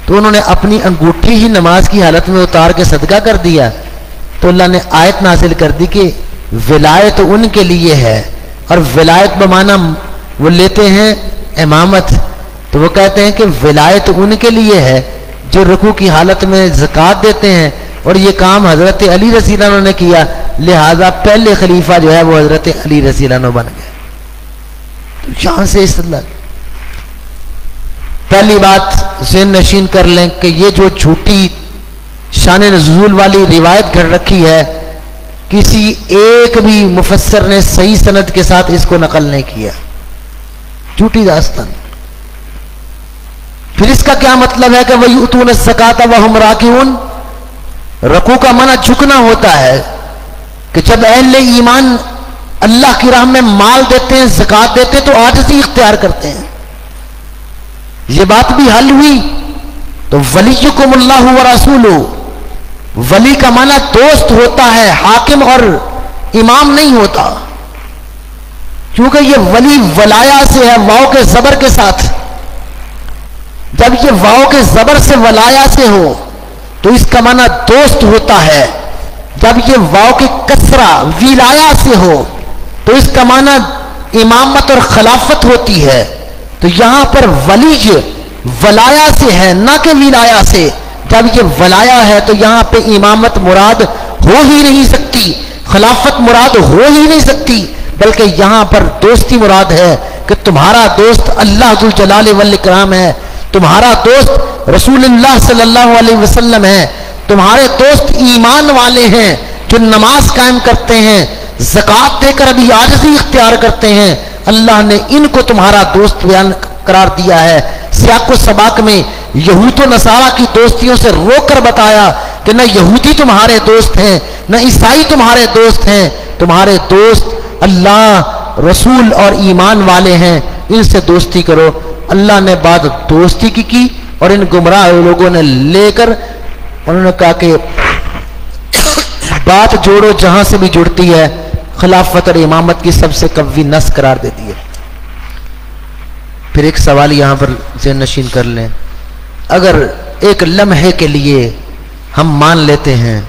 تو انہوں نے اپنی انگوٹھی ہی نماز کی حالت میں اتار کے صدقہ کر دیا. تو اللہ نے آیت نازل کر دی کہ ولایت ان کے لیے ہے، اور ولایت بمانا وہ لیتے ہیں امامت. تو وہ کہتے ہیں کہ ولایت ان کے لیے ہے جو رکوع کی حالت میں زکات دیتے ہیں، اور یہ کام حضرت علی رضی اللہ عنہ نے کیا، لہذا پہلے خلیفہ جو ہے وہ حضرت علی رضی اللہ عنہ بن گئے. تو یہاں سے استدلال. پہلی بات ذہن نشین کر لیں کہ یہ جو جھوٹی شان نزول والی روایت گھڑ رکھی ہے، کسی ایک بھی مفسر نے صحیح سند کے ساتھ اس کو نقل نہیں کیا. جھوٹی داستان. پھر اس کا کیا مطلب ہے کہ وَيُؤْتُونَ الزَّكَاةَ وَهُمْ رَاكِعُونَ؟ رکوع کا معنی جھکنا ہوتا ہے کہ جب اہل ایمان اللہ کی راہ میں مال دیتے ہیں، زکات دیتے ہیں، تو عاجزی اختیار کرتے ہیں. یہ بات بھی حل ہوئی. تو ولیکم اللہ ورسولہ، ولی کا معنی دوست ہوتا ہے، حاکم اور امام نہیں ہوتا، کیونکہ یہ ولی ولایا سے ہے، واو کے زبر کے ساتھ. جب یہ واو کے زبر سے ولایا سے ہو تو اس کا معنی دوست ہوتا ہے. جب یہ واو کی کسرہ ولایا سے ہو تو اس کا معنی امامت اور خلافت ہوتی ہے. تو یہاں پر ولی ولایا سے ہے نہ کہ ولایا سے. جب یہ ولایا ہے تو یہاں پہ امامت مراد ہو ہی نہیں سکتی، خلافت مراد ہو ہی نہیں سکتی، بلکہ یہاں پر دوستی مراد ہے کہ تمہارا دوست اللہ ذو الجلال والاکرام ہے، تمہارا دوست رسول اللہ صلی اللہ علیہ وسلم ہے، تمہارے دوست ایمان والے ہیں جو نماز قائم کرتے ہیں، زکات دے کر ابھی عاجزی اختیار کرتے ہیں. اللہ نے ان کو تمہارا دوست بیان قرار دیا ہے. سیاق و سباق میں یہود و نصارہ کی دوستیوں سے روک کر بتایا کہ نہ یہودی تمہارے دوست ہیں نہ عیسائی تمہارے دوست ہیں، تمہارے دوست اللہ رسول اور ایمان والے ہیں، ان سے دوستی کرو. اللہ نے بات دوستی کی اور ان گمراہ لوگوں نے لے کر انہوں نے کہا کہ بات جوڑو جہاں سے بھی جڑتی ہے، خلافت اور امامت کی سب سے قوی نص قرار دیتی ہے. پھر ایک سوال یہاں پر ذہن نشین کر لیں. اگر ایک لمحے کے لیے ہم مان لیتے ہیں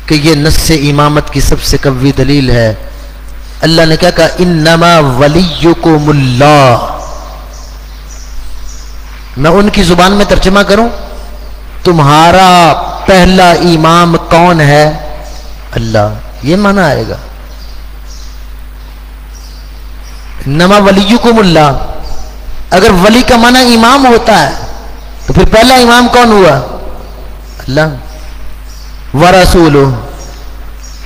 کہ یہ نص امامت کی سب سے قوی دلیل ہے، اللہ نے کیا کہا انما ولیکم اللہ. میں ان کی زبان میں ترجمہ کروں، تمہارا پہلا امام کون ہے؟ اللہ، یہ معنی آئے گا۔ انما ولیکم اللہ، اگر ولی کا معنی امام ہوتا ہے تو پھر پہلا امام کون ہوا؟ اللہ۔ ورسولہ،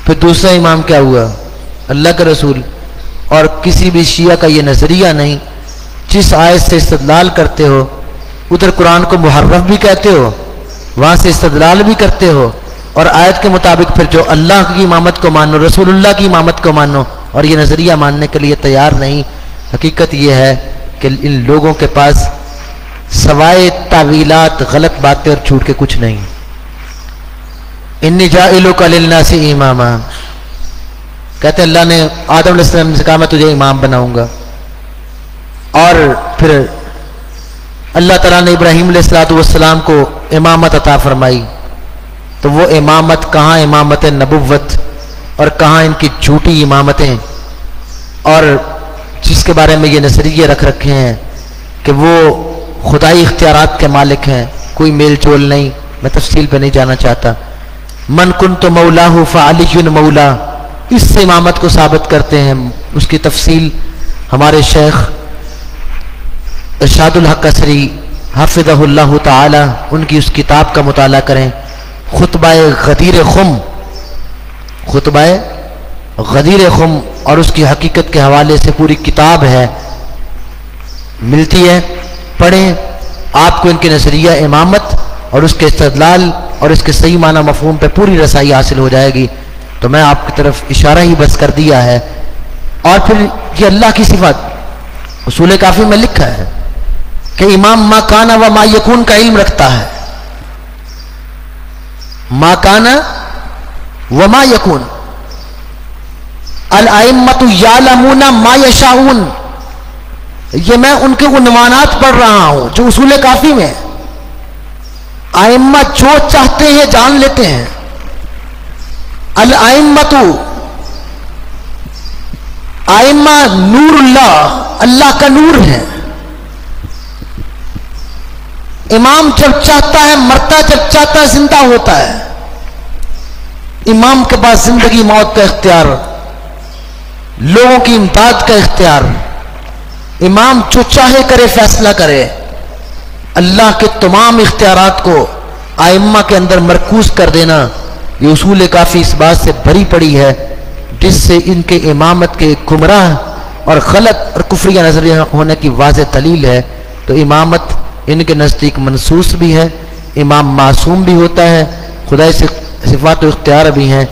پھر دوسرا امام کیا ہوا؟ اللہ کا رسول۔ اور کسی بھی شیعہ کا یہ نظریہ نہیں، جس آیت سے استدلال کرتے ہو ادھر قرآن کو محرف بھی کہتے ہو، وہاں سے استدلال بھی کرتے ہو، اور آیت کے مطابق پھر جو اللہ کی امامت کو مانو، رسول اللہ کی امامت کو مانو، اور یہ نظریہ ماننے کے لیے تیار نہیں۔ حقیقت یہ ہے کہ ان لوگوں کے پاس سوائے تعویلات، غلط باتیں اور جھوٹ کے کچھ نہیں۔ انی جاعلک للناس اماما، کہتے اللہ نے آدم علیہ السلام سے کہا میں تجھے امام بناؤں گا، اور پھر اللہ تعالیٰ نے ابراہیم علیہ السلام کو امامت عطا فرمائی، تو وہ امامت کہاں امامت نبوت اور کہاں ان کی جھوٹی امامتیں، اور جس کے بارے میں یہ نظریے رکھ رکھے ہیں کہ وہ خدائی اختیارات کے مالک ہیں، کوئی میل جول نہیں۔ میں تفصیل پہ نہیں جانا چاہتا۔ من کنت مولاہ فعلی مولا، اس سے امامت کو ثابت کرتے ہیں۔ اس کی تفصیل ہمارے شیخ ارشاد الحق قصری حفظہ اللہ تعالی، ان کی اس کتاب کا مطالعہ کریں، خطبہ غدیر خم، خطبہ غدیر خم، اور اس کی حقیقت کے حوالے سے پوری کتاب ہے، ملتی ہے، پڑھیں۔ آپ کو ان کے نظریہ امامت اور اس کے استدلال اور اس کے صحیح معنی مفہوم پہ پوری رسائی حاصل ہو جائے گی۔ تو میں آپ کی طرف اشارہ ہی بس کر دیا ہے۔ اور پھر یہ اللہ کی صفات اصول کافی میں لکھا ہے کہ امام ما کانا و ما یکون کا علم رکھتا ہے۔ ما کانا و ما یکون، الائمۃ یعلمون ما یشاؤون، یہ میں ان کے عنوانات پڑھ رہا ہوں جو اصول کافی میں۔ ائمہ جو چاہتے ہیں جان لیتے ہیں۔ الائمۃ، ائمہ نور اللہ، اللہ کا نور ہے۔ امام جب چاہتا ہے مرتا، جب چاہتا ہے زندہ ہوتا ہے۔ امام کے پاس زندگی موت کا اختیار، لوگوں کی امداد کا اختیار، امام جو چاہے کرے فیصلہ کرے۔ اللہ کے تمام اختیارات کو ائمہ کے اندر مرکوز کر دینا، یہ اصول کافی اس بات سے بھری پڑی ہے، جس سے ان کے امامت کے گمراہ اور غلط اور کفریہ نظریہ ہونے کی واضح دلیل ہے۔ تو امامت ان کے نزدیک منسوس بھی ہے، امام معصوم بھی ہوتا ہے، خدا سے صفات و اختیار بھی ہیں۔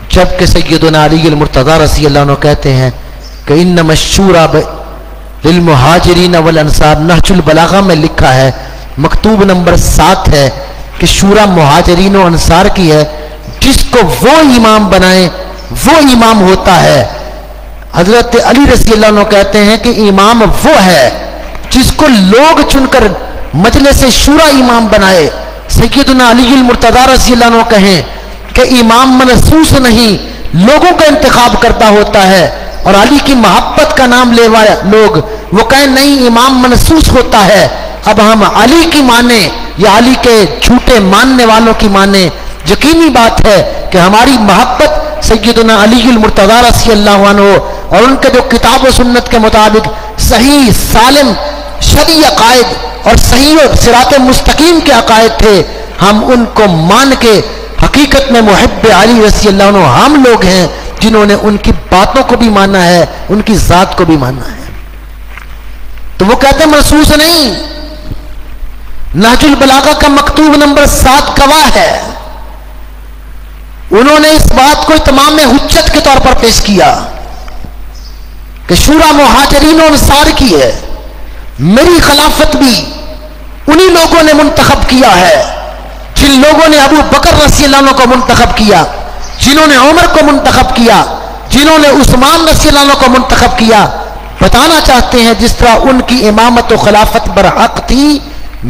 جبکہ سیدنا علی المرتضی رضی اللہ عنہ کہتے ہیں کہ انما الشورى للمہاجرین والانصار، نہج البلاغہ میں لکھا ہے، مکتوب نمبر 7 ہے کہ شورا مہاجرین و انصار کی ہے، جس کو وہ امام بنائیں وہ امام ہوتا ہے۔ حضرت علی رضی اللہ عنہ کہتے ہیں کہ امام وہ ہے جس کو لوگ چن کر مجلس شورا امام بنائے۔ سیدنا علی المرتضی رضی اللہ عنہ کہیں کہ امام منصوص نہیں، لوگوں کا انتخاب کرتا ہوتا ہے، اور علی کی محبت کا نام لے لوگ وہ کہیں نہیں امام منصوص ہوتا ہے۔ اب ہم علی کی مانیں یا علی کے جھوٹے ماننے والوں کی مانیں، یقینی بات ہے کہ ہماری محبت سیدنا علی المرتضی رضی اللہ عنہ اور ان کے جو کتاب و سنت کے مطابق صحیح سالم شرعی عقائد اور صحیح و صراط مستقیم کے عقائد تھے، ہم ان کو مان کے حقیقت میں محب علی رضی اللہ عنہ ہم لوگ ہیں جنہوں نے ان کی باتوں کو بھی مانا ہے، ان کی ذات کو بھی مانا ہے۔ تو وہ کہتے ہیں محسوس نہیں۔ نہج البلاغہ کا مکتوب نمبر 7 گواہ ہے، انہوں نے اس بات کو اتمام حجت کے طور پر پیش کیا کہ شورا مہاجرین و انصار کی ہے، میری خلافت بھی انہی لوگوں نے منتخب کیا ہے جن لوگوں نے ابو بکر رضی اللہ عنہ کو منتخب کیا، جنہوں نے عمر کو منتخب کیا، جنہوں نے عثمان رضی اللہ عنہ کو منتخب کیا۔ بتانا چاہتے ہیں جس طرح ان کی امامت و خلافت برحق تھی،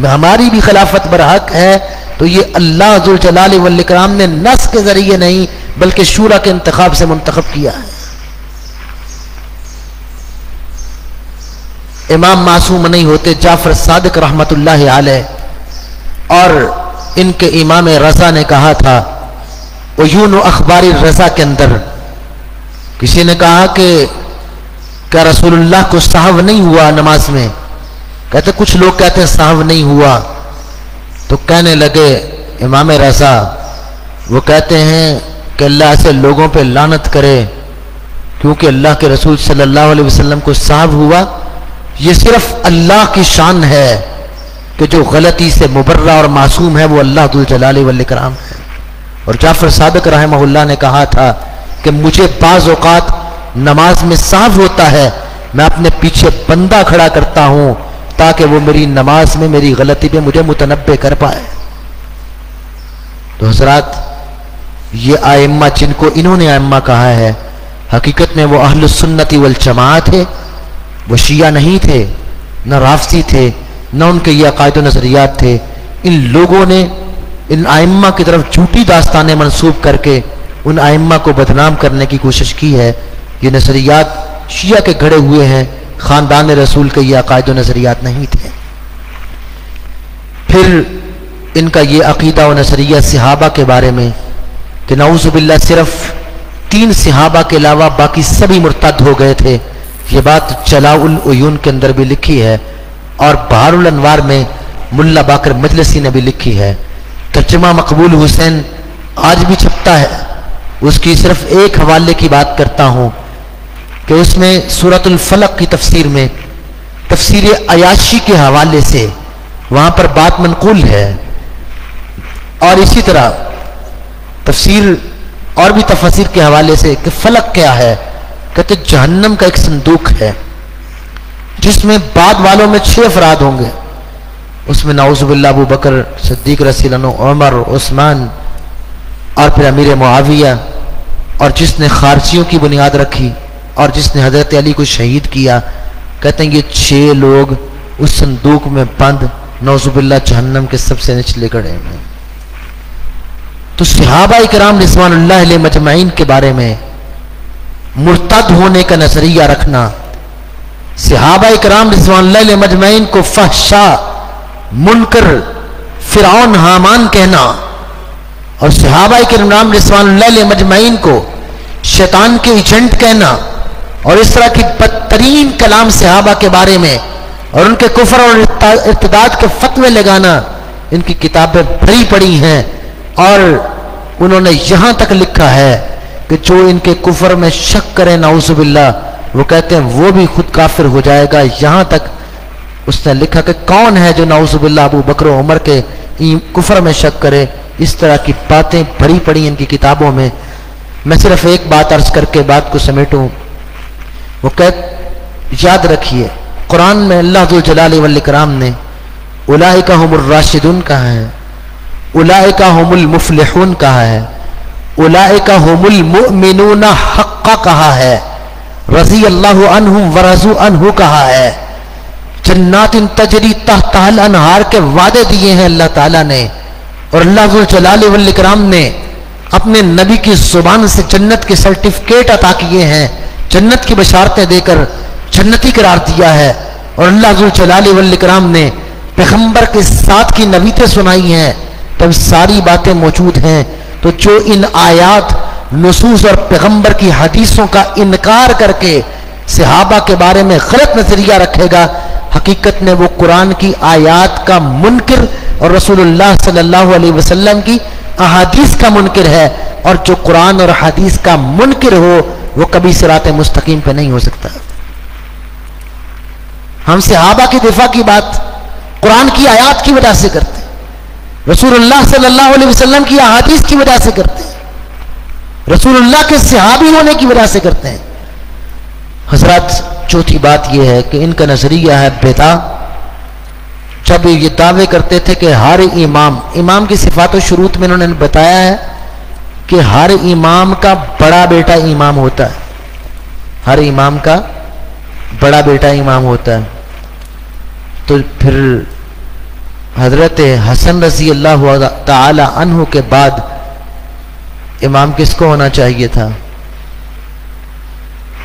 ہماری بھی خلافت برحق ہے۔ تو یہ اللہ ذوالجلال والاکرام نے نص کے ذریعے نہیں بلکہ شورا کے انتخاب سے منتخب کیا ہے۔ امام معصوم نہیں ہوتے، جعفر صادق رحمت اللہ علیہ اور ان کے امام رضا نے کہا تھا عیون و اخبار رضا کے اندر کسی نے کہا کہ کیا رسول اللہ کو سہو نہیں ہوا نماز میں؟ کہتے کچھ لوگ کہتے ہیں سہو نہیں ہوا. تو کہنے لگے امام رضا وہ کہتے ہیں کہ اللہ ایسے لوگوں پہ لعنت کرے کیونکہ اللہ کے رسول صلی اللہ علیہ وسلم کو سہو ہوا. یہ صرف اللہ کی شان ہے کہ جو غلطی سے مبرہ اور معصوم ہے وہ اللہ ذوالجلال والاکرام ہے. اور جعفر صادق رحمہ اللہ نے کہا تھا کہ مجھے بعض اوقات نماز میں سہو ہوتا ہے، میں اپنے پیچھے بندہ کھڑا کرتا ہوں تاکہ وہ میری نماز میں میری غلطی پہ مجھے متنبہ کر پائے. تو حضرات یہ ائمہ جن کو انہوں نے ائمہ کہا ہے حقیقت میں وہ اہل السنت والجماعت تھے، وہ شیعہ نہیں تھے، نہ رافضی تھے، نہ ان کے یہ عقائد و نظریات تھے. ان لوگوں نے ان ائمہ کی طرف جھوٹی داستانیں منسوب کر کے ان ائمہ کو بدنام کرنے کی کوشش کی ہے. یہ نظریات شیعہ کے گھڑے ہوئے ہیں، خاندان رسول کے یہ عقائد و نظریات نہیں تھے. پھر ان کا یہ عقیدہ و نظریہ صحابہ کے بارے میں کہ نعوذ باللہ صرف 3 صحابہ کے علاوہ باقی سبھی مرتد ہو گئے تھے، یہ بات جلاء العیون کے اندر بھی لکھی ہے اور بہار الانوار میں ملا باقر مجلسی نے بھی لکھی ہے. ترجمہ مقبول حسین آج بھی چھپتا ہے. اس کی صرف ایک حوالے کی بات کرتا ہوں کہ اس میں سورۃ الفلق کی تفسیر میں تفسیر عیاشی کے حوالے سے وہاں پر بات منقول ہے. اور اسی طرح تفسیر اور بھی تفسیر کے حوالے سے کہ فلق کیا ہے، کہتے جہنم کا ایک صندوق ہے جس میں بعد والوں میں 6 افراد ہوں گے. اس میں نعوذ باللہ ابو بکر صدیق رضی اللہ عنہ، عمر، عثمان اور پھر امیر معاویہ، اور جس نے خارجیوں کی بنیاد رکھی اور جس نے حضرت علی کو شہید کیا. کہتے ہیں یہ 6 لوگ اس صندوق میں بند نعوذ باللہ جہنم کے سب سے نچلے گڑھے میں. تو صحابہ کرام رضوان اللہ علیہ مجمعین کے بارے میں مرتد ہونے کا نظریہ رکھنا، صحابہ کرام رضوان اللہ علیہ مجمعین کو فحشاء، منکر، فرعون، حامان کہنا، اور صحابہ کرام رضوان اللہ علیہ مجمعین کو شیطان کے ایجنٹ کہنا، اور اس طرح کی بدترین کلام صحابہ کے بارے میں اور ان کے کفر اور ارتداد کے فتوے لگانا، ان کی کتابیں بھری پڑی ہیں. اور انہوں نے یہاں تک لکھا ہے کہ جو ان کے کفر میں شک کرے نعوذ باللہ وہ کہتے ہیں وہ بھی خود کافر ہو جائے گا. یہاں تک اس نے لکھا کہ کون ہے جو نعوذ باللہ ابو بکر و عمر کے کفر میں شک کرے. اس طرح کی باتیں بھری پڑی ان کی کتابوں میں. میں صرف ایک بات عرض کر کے بات کو سمیٹوں. وہ یاد رکھیے قرآن میں اللہ ذوالجلال والاکرام نے اولئک هم الراشدون کہا ہے، اولئک هم المفلحون کہا ہے، اولئک هم المؤمنون حقا کہا ہے، رضی اللہ عنہم ورضوا عنہ کہا ہے، جنات تجری تحتها الانہار کے وعدے دیے ہیں اللہ تعالیٰ نے. اور اللہ ذوالجلال والاکرام نے اپنے نبی کی زبان سے جنت کے سرٹیفکیٹ عطا کیے ہیں، جنت کی بشارتیں دے کر جنتی قرار دیا ہے. اور اللہ ذوالجلال والاکرام نے پیغمبر کے ساتھ کی نویتیں سنائی ہیں. تب ساری باتیں موجود ہیں. تو جو ان آیات، نصوص اور پیغمبر کی حدیثوں کا انکار کر کے صحابہ کے بارے میں غلط نظریہ رکھے گا، حقیقت میں وہ قرآن کی آیات کا منکر اور رسول اللہ صلی اللہ علیہ وسلم کی احادیث کا منکر ہے. اور جو قرآن اور حدیث کا منکر ہو وہ کبھی صراط مستقیم پہ نہیں ہو سکتا. ہم صحابہ کی دفاع کی بات قرآن کی آیات کی وجہ سے کرتے ہیں، رسول اللہ صلی اللہ علیہ وسلم کی احادیث کی وجہ سے کرتے ہیں، رسول اللہ کے صحابی ہونے کی وجہ سے کرتے ہیں. حضرات چوتھی بات یہ ہے کہ ان کا نظریہ ہے بدع. جب یہ دعوے کرتے تھے کہ ہر امام کی صفات و شروط میں انہوں نے بتایا ہے کہ ہر امام کا بڑا بیٹا امام ہوتا ہے، ہر امام کا بڑا بیٹا امام ہوتا ہے. تو پھر حضرت حسن رضی اللہ تعالی عنہ کے بعد امام کس کو ہونا چاہیے تھا؟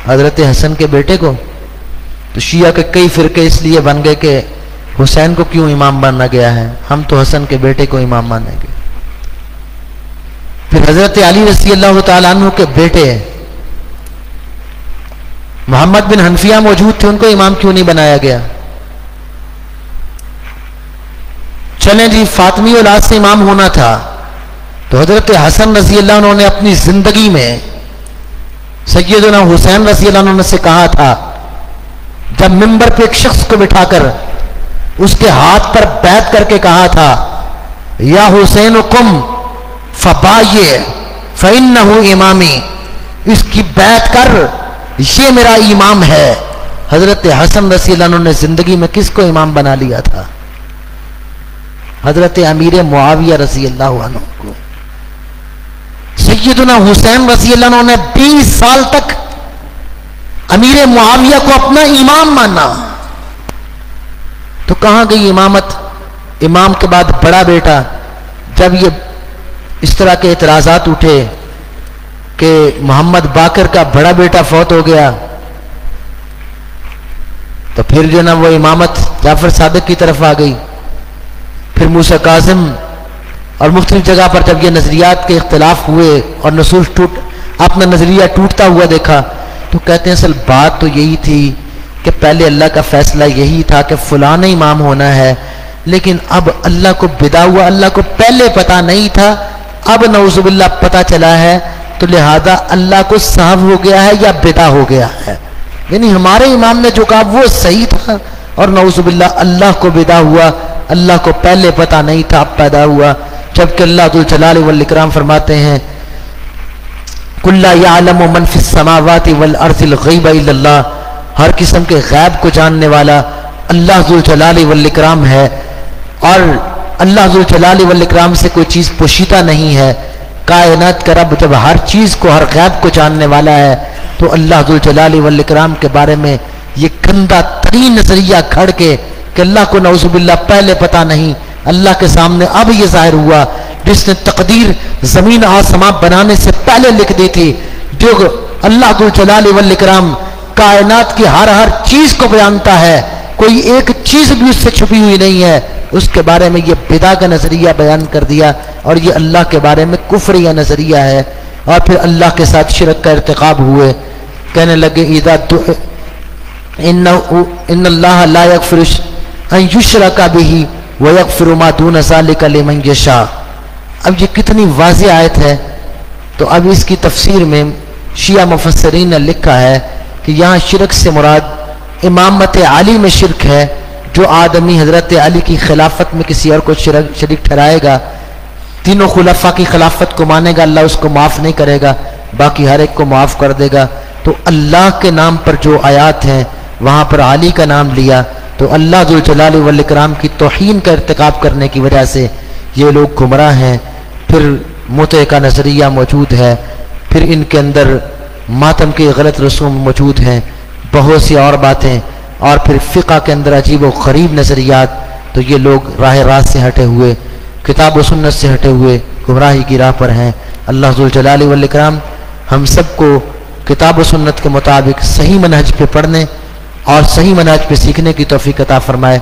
حضرت حسن کے بیٹے کو. تو شیعہ کے کئی فرقے اس لیے بن گئے کہ حسین کو کیوں امام مانا گیا ہے؟ ہم تو حسن کے بیٹے کو امام مانیں گے۔ پھر حضرت علی رضی اللہ تعالیٰ عنہ کے بیٹے محمد بن حنفیہ موجود تھے، ان کو امام کیوں نہیں بنایا گیا؟ چلیں جی، فاطمی اولاد سے امام ہونا تھا تو حضرت حسن رضی اللہ عنہ نے اپنی زندگی میں سیدنا حسین رضی اللہ عنہ سے کہا تھا، جب منبر پہ ایک شخص کو بٹھا کر اس کے ہاتھ پر بیعت کر کے کہا تھا، یا حسین قم فبایع فإنہ امامی، اس کی بیعت کر، یہ میرا امام ہے۔ حضرت حسن رضی اللہ عنہ نے زندگی میں کس کو امام بنا لیا تھا؟ حضرت امیر معاویہ رضی اللہ عنہ کو۔ سیدنا حسین رضی اللہ عنہ نے 20 سال تک امیر معاویہ کو اپنا امام مانا، تو کہاں گئی امامت؟ امام کے بعد بڑا بیٹا، جب یہ اس طرح کے اعتراضات اٹھے کہ محمد باقر کا بڑا بیٹا فوت ہو گیا، تو پھر جو نا وہ امامت جعفر صادق کی طرف آ گئی۔ پھر موسیٰ کاظم اور مختلف جگہ پر جب یہ نظریات کے اختلاف ہوئے اور نصوص اپنا نظریہ ٹوٹتا ہوا دیکھا، تو کہتے ہیں اصل بات تو یہی تھی کہ پہلے اللہ کا فیصلہ یہی تھا کہ فلاں امام ہونا ہے، لیکن اب اللہ کو بدا ہوا، اللہ کو پہلے پتا نہیں تھا، اب نعوذ باللہ پتا چلا ہے، تو لہذا اللہ کو صاف ہو گیا ہے یا بدا ہو گیا ہے؟ یعنی ہمارے امام نے جو کہا وہ صحیح تھا، اور نعوذ باللہ اللہ کو بدا ہوا، اللہ کو پہلے پتا نہیں تھا، اب پیدا ہوا۔ جبکہ اللہ ذو الجلال والاکرام فرماتے ہیں، قُلْ لَا يَعْلَمُ مَنْ فِي السَّمَاوَاتِ وَالْأَرْضِ الْغَيْبَ إِلَّا اللَّهُ، ہر قسم کے غیب کو جاننے والا اللہ ذو الجلال والاکرام ہے، اور اللہ ذو الجلال والاکرام سے کوئی چیز پوشیدہ نہیں ہے۔ کائنات کا رب جب ہر چیز کو، ہر غیب کو جاننے والا ہے، تو اللہ ذو الجلال والاکرام کے بارے میں یہ گندا ترین نظریہ کھڑ کے کہ اللہ کو نعوذ باللہ پہلے پتا نہیں، اللہ کے سامنے اب یہ ظاہر ہوا، جس نے تقدیر زمین آسمان بنانے سے پہلے لکھ دی تھی، جو اللہ ذو الجلال والاکرام کائنات کی ہر چیز کو بیانتا ہے، کوئی ایک چیز بھی اس سے چھپی ہوئی نہیں ہے، اس کے بارے میں یہ بدع کا نظریہ بیان کر دیا، اور یہ اللہ کے بارے میں کفریہ نظریہ ہے۔ اور پھر اللہ کے ساتھ شرک کا ارتکاب ہوئے، کہنے لگے ان اللہ لا یغفر ان یشرک بہ ویغفر ما دون ذلک لمن یشاء۔ اب یہ کتنی واضح آیت ہے، تو اب اس کی تفسیر میں شیعہ مفسرین نے لکھا ہے کہ یہاں شرک سے مراد امامت علی میں شرک ہے، جو آدمی حضرت علی کی خلافت میں کسی اور کو شریک ٹھہرائے گا، تینوں خلفاء کی خلافت کو مانے گا، اللہ اس کو معاف نہیں کرے گا، باقی ہر ایک کو معاف کر دے گا۔ تو اللہ کے نام پر جو آیات ہیں وہاں پر علی کا نام لیا، تو اللہ ذو الجلال والاکرام کی توہین کا ارتکاب کرنے کی وجہ سے یہ لوگ گمراہ ہیں۔ پھر متع کا نظریہ موجود ہے، پھر ان کے اندر ماتم کے غلط رسوم موجود ہیں، بہت سی اور باتیں، اور پھر فقہ کے اندر عجیب و غریب نظریات۔ تو یہ لوگ راہ راست سے ہٹے ہوئے، کتاب و سنت سے ہٹے ہوئے گمراہی کی راہ پر ہیں۔ اللہ ذو الجلال والاکرام ہم سب کو کتاب و سنت کے مطابق صحیح منہج پہ پڑھنے اور صحیح منہج پہ سیکھنے کی توفیق عطا فرمائے۔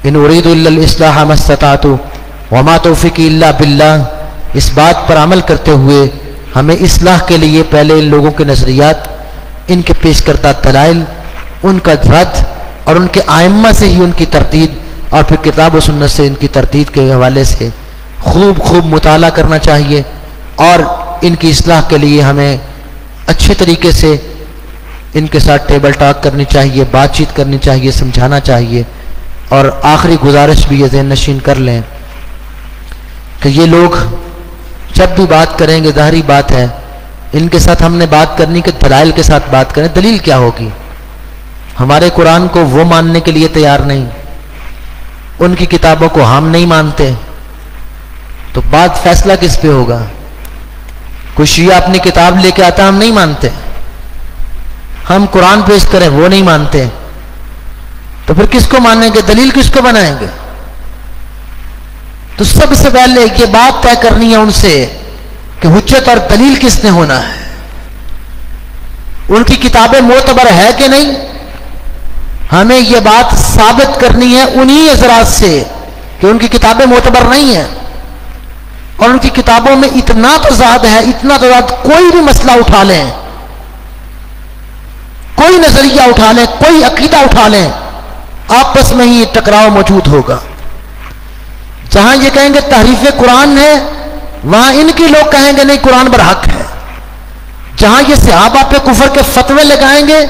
ان اريد الا الاصلاح ما استطعت وما توفیقی الا باللہ، اس بات پر عمل کرتے ہوئے ہمیں اصلاح کے لیے پہلے ان لوگوں کے نظریات، ان کے پیش کردہ دلائل، ان کا رد اور ان کے ائمہ سے ہی ان کی تردید، اور پھر کتاب و سنت سے ان کی تردید کے حوالے سے خوب مطالعہ کرنا چاہیے، اور ان کی اصلاح کے لیے ہمیں اچھے طریقے سے ان کے ساتھ ٹیبل ٹاک کرنی چاہیے، بات چیت کرنی چاہیے، سمجھانا چاہیے۔ اور آخری گزارش بھی یہ ذہن نشین کر لیں کہ یہ لوگ جب بھی بات کریں گے، ظاہری بات ہے ان کے ساتھ ہم نے بات کرنی کہ دلائل کے ساتھ بات کریں۔ دلیل کیا ہوگی؟ ہمارے قرآن کو وہ ماننے کے لیے تیار نہیں، ان کی کتابوں کو ہم نہیں مانتے، تو بات فیصلہ کس پہ ہوگا؟ کوئی شیعہ اپنی کتاب لے کے آتا ہم نہیں مانتے، ہم قرآن پیش کریں وہ نہیں مانتے، تو پھر کس کو مانیں گے؟ دلیل کس کو بنائیں گے؟ تو سب سے پہلے یہ بات طے کرنی ہے ان سے کہ حجت اور دلیل کس نے ہونا ہے، ان کی کتابیں معتبر ہے کہ نہیں۔ ہمیں یہ بات ثابت کرنی ہے انہی حضرات سے کہ ان کی کتابیں معتبر نہیں ہیں، اور ان کی کتابوں میں اتنا تضاد ہے، اتنا تضاد، کوئی بھی مسئلہ اٹھا لیں، کوئی نظریہ اٹھا لیں، کوئی عقیدہ اٹھا لیں، آپس میں ہی ٹکراؤ موجود ہوگا۔ جہاں یہ کہیں گے تحریف قرآن ہے، وہاں ان کے لوگ کہیں گے نہیں قرآن برحق ہے۔ جہاں یہ صحابہ پہ کفر کے فتوے لگائیں گے،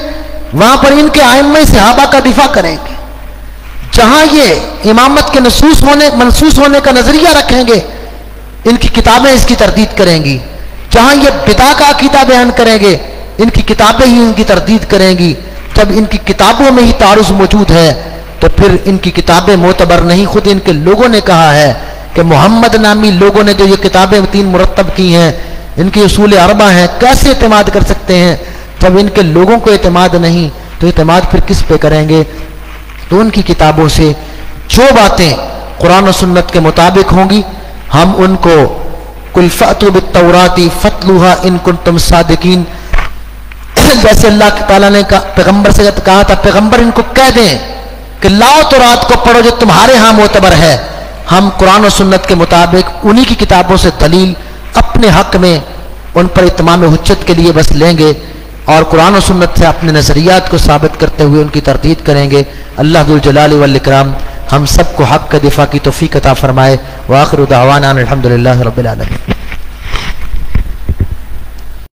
وہاں پر ان کے ائمہ صحابہ کا دفاع کریں گے۔ جہاں یہ امامت کے منسوس ہونے کا نظریہ رکھیں گے، ان کی کتابیں اس کی تردید کریں گی۔ جہاں یہ بدع کا عقیدہ بیان کریں گے، ان کی کتابیں ہی ان کی تردید کریں گی۔ جب ان کی کتابوں میں ہی تعارض موجود ہے تو پھر ان کی کتابیں معتبر نہیں۔ خود ان کے لوگوں نے کہا ہے کہ محمد نامی لوگوں نے جو یہ کتابیں 3 مرتب کی ہیں، ان کی اصول 4 ہیں، کیسے اعتماد کر سکتے ہیں؟ جب ان کے لوگوں کو اعتماد نہیں تو اعتماد پھر کس پہ کریں گے؟ تو ان کی کتابوں سے جو باتیں قرآن و سنت کے مطابق ہوں گی، ہم ان کو قُلْ فَأْتُوا بِالتَّوْرَاةِ فَاتْلُوهَا إِن كُنتُمْ صَادِقِينَ، جیسے اللہ تعالیٰ نے پیغمبر سے کہا تھا، پیغمبر ان کو کہہ دیں کہ لاؤ تورات کو پڑھو جو تمہارے ہاں معتبر ہے۔ ہم قرآن و سنت کے مطابق انہی کی کتابوں سے دلیل اپنے حق میں ان پر اتمام حجت کے لیے بس لیں گے، اور قرآن و سنت سے اپنے نظریات کو ثابت کرتے ہوئے ان کی تردید کریں گے۔ اللہ ذو الجلال والاکرام ہم سب کو حق کا دفاع کی توفیق عطا فرمائے۔ وآخر دعوانا الحمدللہ رب العالمین۔